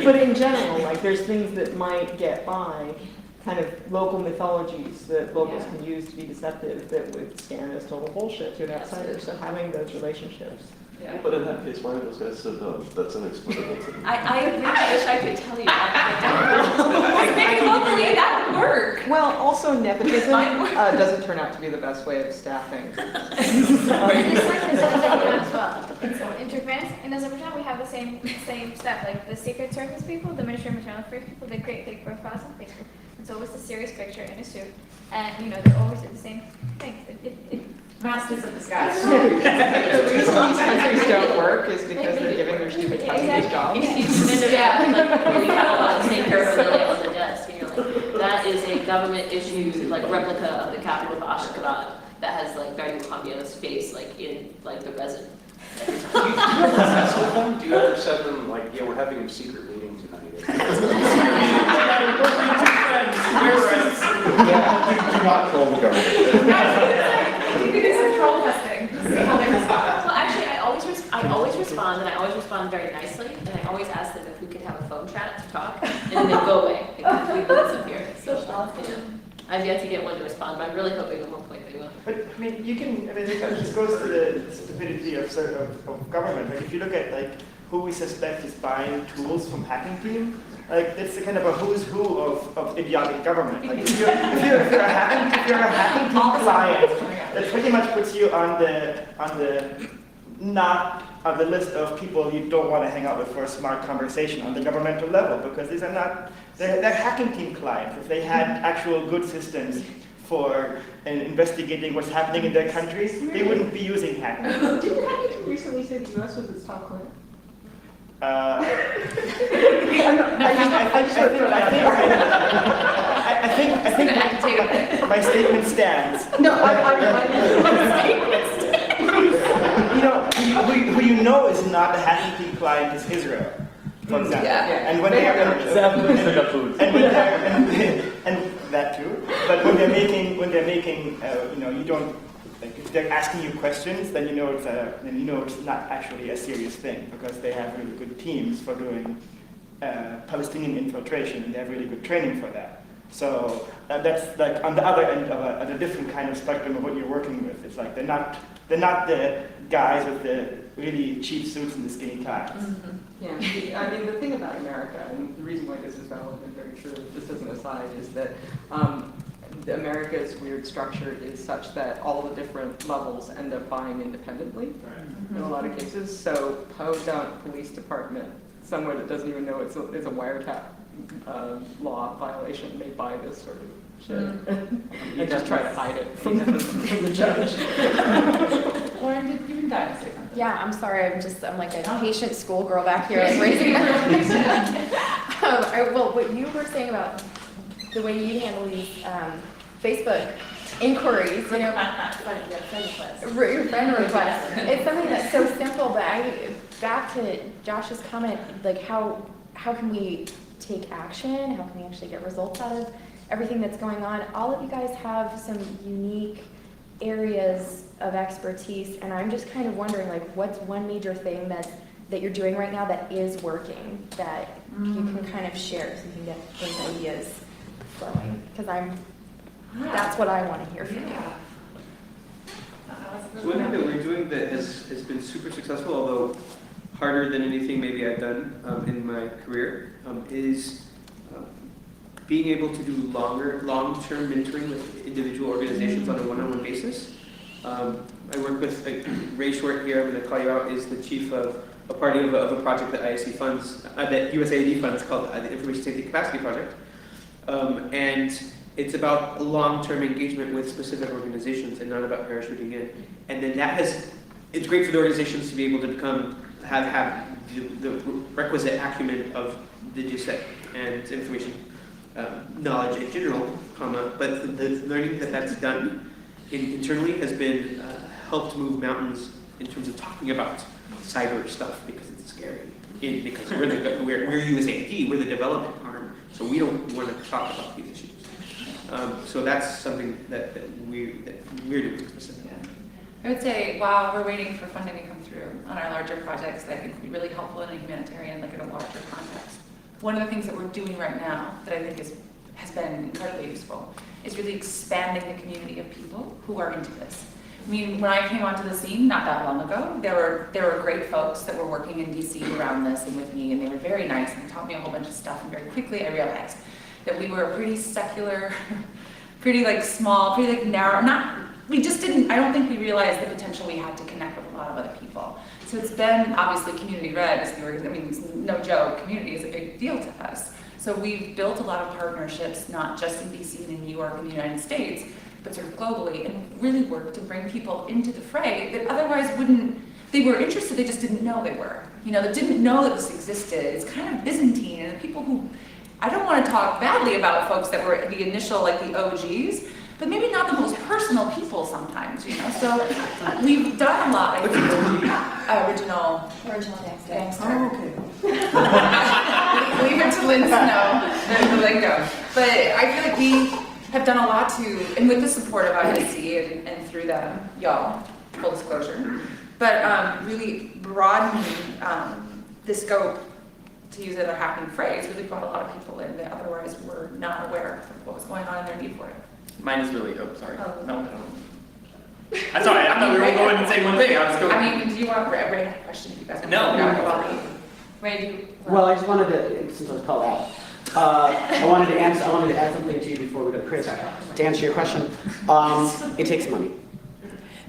but in general, like there's things that might get by, kind of local mythologies that locals can use to be deceptive that would scan as total bullshit to an outsider, so having those relationships. Yeah. But in that case, why are those guys so dumb? That's inexplicable to me. I really wish I could tell you. Hopefully that would work. Well, also nepotism doesn't turn out to be the best way of staffing. It's like this as well. In Turkmenistan, in Azerbaijan, we have the same stuff. Like the Secret Service people, the Ministry of Maternal Affairs people, they create fake profiles on Facebook. It's always a serious picture in a suit, and they always do the same thing. Masters of disguise. The reason these countries don't work is because they're giving their stupid companies jobs. We have a lot of same paraphernalia on the desk, and you're like, that is a government-issued replica of the capital of Ashgabat that has Barry Muhammad's face in the resin. Do you have sex with them? Do you ever send them we're having a secret meeting tonight? Do not troll the government. It's a troll testing. Well, actually, I always respond, and I always respond very nicely, and I always ask them if we could have a phone chat to talk, and then they go away. They completely disappear. So I've yet to get one to respond, but I'm really hoping at one point they will. But I mean, this goes to the stupidity of government. Like if you look at who we suspect is buying tools from hacking team, it's a kind of a who's who of idiotic government. If you're a hacking team client, that pretty much puts you on the list of people you don't want to hang out with for a smart conversation on the governmental level, because these are not they're hacking team clients. If they had actual good systems for investigating what's happening in their countries, they wouldn't be using hacking. Didn't hacking recently say the U.S. was its top client? I think my statement stands. No, who you know is not a hacking team client is Israel, for example. Yeah. And when and that too. But when they're making, you don't. If they're asking you questions, then you know it's not actually a serious thing, because they have really good teams for doing Palestinian infiltration, and they have really good training for that. So that's on the other end of a different kind of spectrum of what you're working with. It's they're not the guys with the really cheap suits and the skinny ties. Mm-hmm. Yeah, I mean the thing about America, and the reason why this is valid and very true, just as an aside, is that America's weird structure is such that all the different levels end up buying independently in a lot of cases. So Podunk Police Department, somewhere that doesn't even know it's a wiretap law violation, may buy this sort of shit and just try to hide it from the judge. Lauren, you can dive and say something. Yeah, I'm sorry. I'm like a patient schoolgirl back here, raising my hand. Well, what you were saying about the way you handle these Facebook inquiries, Friend request. It's something that's so simple, but back to Josh's comment, how can we take action? How can we actually get results out of everything that's going on? All of you guys have some unique areas of expertise, and I'm just kind of wondering, what's one major thing that you're doing right now that is working, that you can kind of share so you can get those ideas flowing? Because that's what I want to hear from you. So one thing that we're doing that has been super successful, although harder than anything maybe I've done in my career is being able to do long-term mentoring with individual organizations on a one-on-one basis. I work with Ray Short here, I'm going to call you out, is the chief of a part of a project that ISC funds, that USAID funds called the Information Safety Capacity Project. And it's about long-term engagement with specific organizations and not about parachuting in. And then it's great for the organizations to be able to have the requisite acumen of the DSEC and information knowledge in general, but the learning that's done internally has been helped move mountains in terms of talking about cyber stuff because it's scary. Because we're USAID, we're the development arm, so we don't want to talk about these issues. So that's something that we're doing specifically. Yeah. I would say while we're waiting for funding to come through on our larger projects, that I think would be really helpful in a humanitarian, like in a larger context. One of the things that we're doing right now that I think has been incredibly useful is really expanding the community of people who are into this. I mean, when I came onto the scene not that long ago, there were great folks that were working in DC around this and with me, and they were very nice and taught me a whole bunch of stuff, and very quickly I realized that we were a pretty secular, pretty like small, pretty like narrow, I don't think we realized the potential we had to connect with a lot of other people. So it's been, obviously, Community Red is the organization, I mean, it's no joke, community is a big deal to us. So we've built a lot of partnerships, not just in DC and in New York and the United States, but sort of globally, and really worked to bring people into the fray that otherwise they were interested, they just didn't know they were. They didn't know that this existed. It's kind of Byzantine, and the people who, I don't want to talk badly about folks that were the initial, like the OGs, but maybe not the most personal people sometimes, So we've done a lot. I think original gangster. Oh, okay. Leave it to Lynn Snow and let go. But I feel like we have done a lot and with the support of ISC and through them, y'all, full disclosure, but really broadening the scope, to use a happy phrase, really brought a lot of people in that otherwise were not aware of what was going on and their need for it. Mine is really, sorry. No. I'm sorry, I thought we were all going and saying one thing. I mean, do you want Ray had a question? You guys No. Ray, Well, I just wanted to, since I was called out, I wanted to add something to you before we go to Chris. To answer your question, it takes money.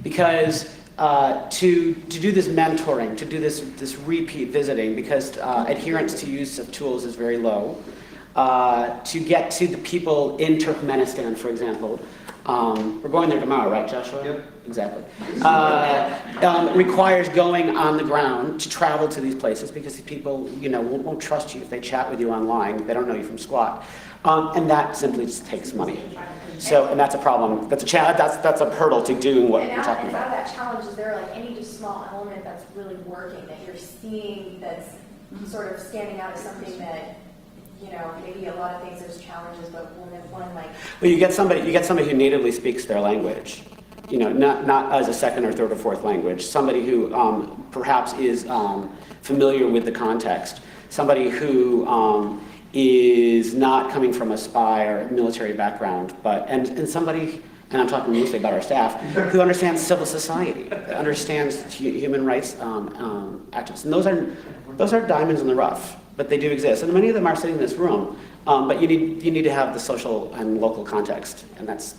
Because to do this mentoring, to do this repeat visiting, because adherence to use of tools is very low, to get to the people in Turkmenistan, for example, we're going there tomorrow, right, Joshua? Yep. Exactly. Requires going on the ground to travel to these places because people, won't trust you if they chat with you online. They don't know you from squat. And that simply just takes money. So, and that's a problem. That's a hurdle to doing what we're talking about. And out of that challenge, is there like any just small element that's really working that you're seeing that's sort of standing out as something that, maybe a lot of things there's challenges, but one like. Well, you get somebody who natively speaks their language. Not as a second or third or fourth language. Somebody who perhaps is familiar with the context. Somebody who is not coming from a spy or military background, and somebody, and I'm talking mostly about our staff, who understands civil society, understands human rights activists. And those are diamonds in the rough, but they do exist. And many of them are sitting in this room, but you need to have the social and local context, and that's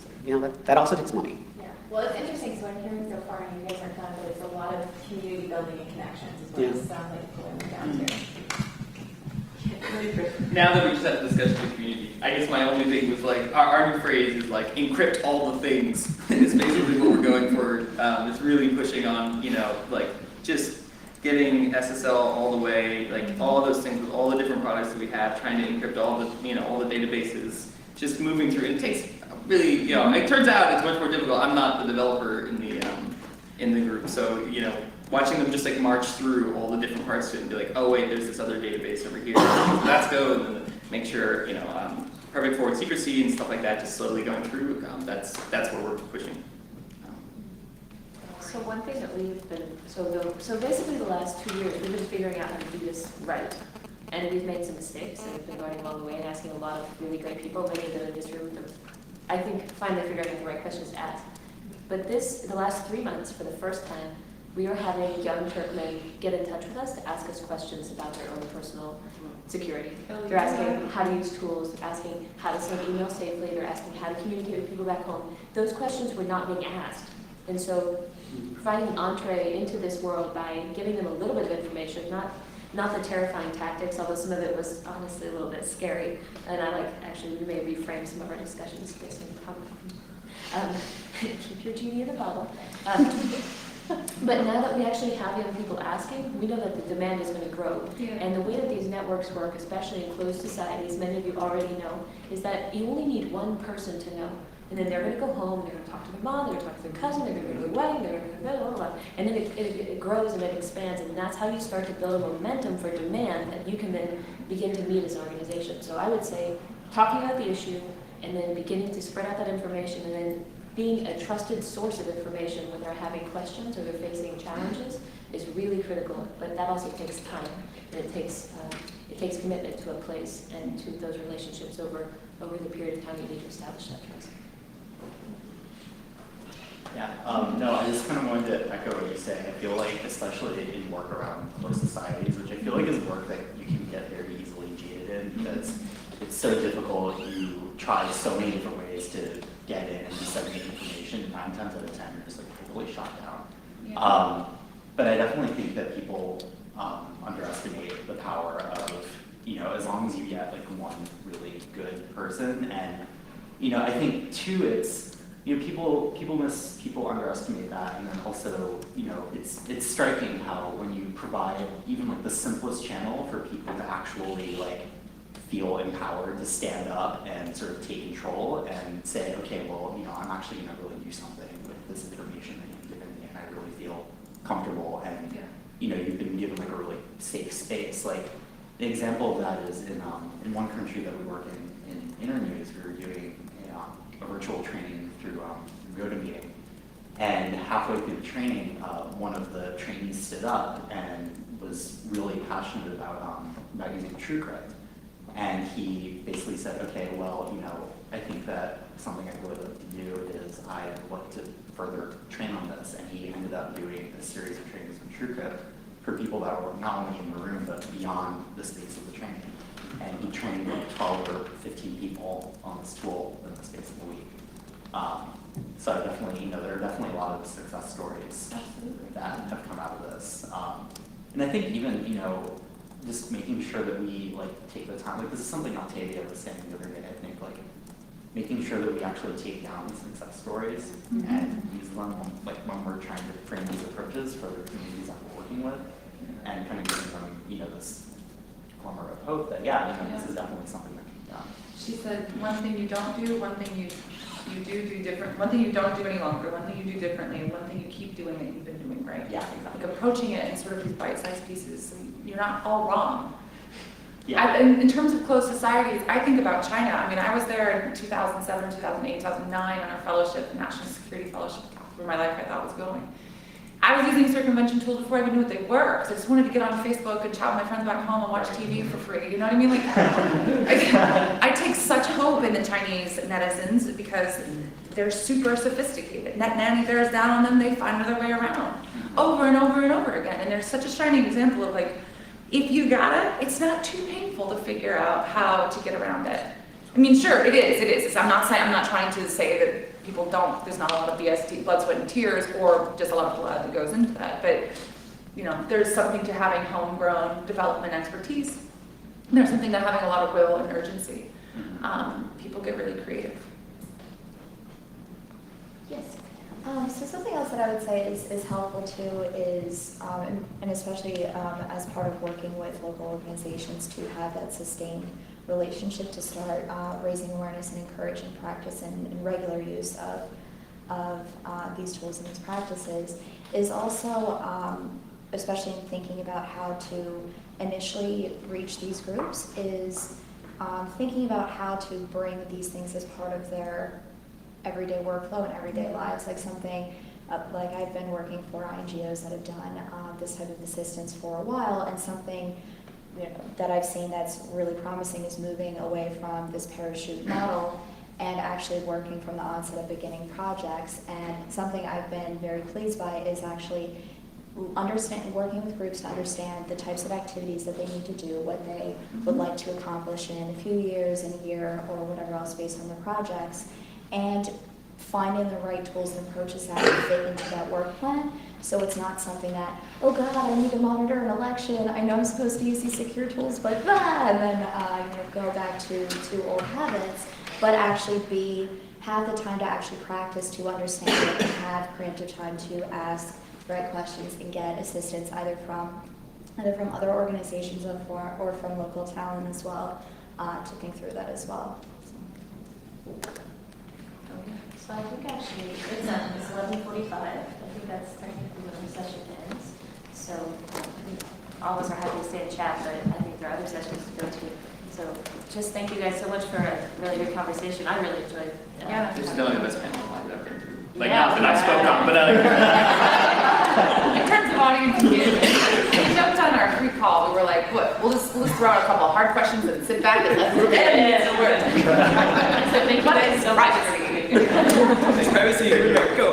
that also takes money. Well, it's interesting, so I'm hearing so far, and you guys are kind of, it's a lot of community building and connections is what it sounds like pulling down to. Now that we just had a discussion with the community, I guess my only thing was our new phrase is encrypt all the things. It's basically what we're going for. It's really pushing on, just getting SSL all the way, all of those things with all the different products that we have, trying to encrypt all the databases, just moving through. It takes really, it turns out it's much more difficult. I'm not the developer in the group, so watching them just march through all the different parts to it and be oh wait, there's this other database over here. Let's go and then make sure perfect forward secrecy and stuff like that. Just slowly going through. That's where we're pushing. So one thing that we've been so basically the last 2 years we've been figuring out how to do this right. And we've made some mistakes, and we've been going along the way and asking a lot of really great people, many of them in this room, I think finally figuring out the right questions to ask. But the last 3 months, for the first time, we are having young Turkmen get in touch with us to ask us questions about their own personal security. They're asking how to use tools, they're asking how to send emails safely, they're asking how to communicate with people back home. Those questions were not being asked. And so providing an entree into this world by giving them a little bit of information, not the terrifying tactics, although some of it was honestly a little bit scary. And actually, we may reframe some of our discussions based on keep your genie in a bottle. But now that we actually have young people asking, we know that the demand is going to grow. Yeah. And the way that these networks work, especially in closed societies, many of you already know, is that you only need one person to know. And then they're going to go home, they're going to talk to their mom, they're going to talk to their cousin, they're going to go to their wedding, they're going to blah, blah, blah. And then it grows and it expands, and that's how you start to build a momentum for demand that you can then begin to meet as an organization. So I would say talking about the issue and then beginning to spread out that information and then being a trusted source of information when they're having questions or they're facing challenges is really critical, but that also takes time, and it takes commitment to a place and to those relationships over the period of time you need to establish that trust. Yeah, no, I just kind of wanted to echo what you say. I feel like, especially in work around closed societies, which I feel like is work that you can get very easily jaded in because it's so difficult. You try so many different ways to get in and disseminate information, and 9 times out of 10 you're just like totally shot down. Yeah. But I definitely think that people underestimate the power of, as long as you get like one really good person, and I think too it's people underestimate that, and then also it's striking how when you provide even like the simplest channel for people to actually like feel empowered to stand up and sort of take control and say, okay, well, I'm actually going to really do something with this information that you've given me, and I really feel comfortable, and you've been given like a really safe space. Like the example of that is in one country that we work in internews, we were doing a virtual training through GoToMeeting, and halfway through the training, one of the trainees stood up and was really passionate about using TrueCrypt. And he basically said, okay, well, I think that something I'd really like to do is I'd like to further train on this. And he ended up doing a series of trainings on TrueCrypt for people that were not only in the room, but beyond the space of the training. And he trained like 12 or 15 people on this tool in the space of a week. So I definitely, there are definitely a lot of success stories that have come out of this. And I think even, just making sure that we take the time, this is something Octavia was saying the other day, I think, making sure that we actually take down these success stories and use them when we're trying to frame these approaches for the communities that we're working with, and kind of giving them, this glimmer of hope that, this is definitely something that can be done. She said, one thing you don't do, one thing you do different, one thing you don't do any longer, one thing you do differently, and one thing you keep doing that you've been doing right. Yeah, exactly. Like approaching it in sort of these bite-sized pieces, and you're not all wrong. Yeah. In terms of closed societies, I think about China. I mean, I was there in 2007, 2008, 2009 on a fellowship, National Security Fellowship, where my life I thought was going. I was using circumvention tools before I even knew what they were, because I just wanted to get on Facebook and chat with my friends back home and watch TV for free. You know what I mean? I take such hope in the Chinese netizens because they're super sophisticated. Net nanny bears down on them, they find another way around over and over and over again. And there's such a shining example of if you got it, it's not too painful to figure out how to get around it. I mean, sure, it is. I'm not trying to say that people don't, there's not a lot of BSD, blood, sweat, and tears, or just a lot of blood that goes into that. But, there's something to having homegrown development expertise. And there's something to having a lot of will and urgency. People get really creative. Yes. So something else that I would say is helpful too is, and especially as part of working with local organizations, to have that sustained relationship to start raising awareness and encouraging practice and regular use of these tools and these practices is also, especially in thinking about how to initially reach these groups, is thinking about how to bring these things as part of their everyday workflow and everyday lives, like something like I've been working for NGOs that have done this type of assistance for a while, and something that I've seen that's really promising is moving away from this parachute model and actually working from the onset of beginning projects. And something I've been very pleased by is actually working with groups to understand the types of activities that they need to do, what they would like to accomplish in a few years, in a year, or whatever else based on their projects, and finding the right tools and approaches that would fit into that work plan. So it's not something that, oh God, I need to monitor an election. I know I'm supposed to use these secure tools, but and then go back to old habits. But actually have the time to actually practice, to understand it, and have preemptive time to ask the right questions and get assistance either from other organizations or from local talent as well, to think through that as well. So I think actually, it's 11:45. I think that's technically when the session ends. So I think all of us are happy to stay and chat, but I think there are other sessions to go to. So just thank you guys so much for a really good conversation. I really enjoyed it. This is the only best panel I've ever been to. Like, Yeah. not that I've spoken on, but In terms of audience engagement, we jumped on our free call. We were like, what? We'll just throw out a couple of hard questions and sit back and let it end. So thank you guys so much. Privacy, go.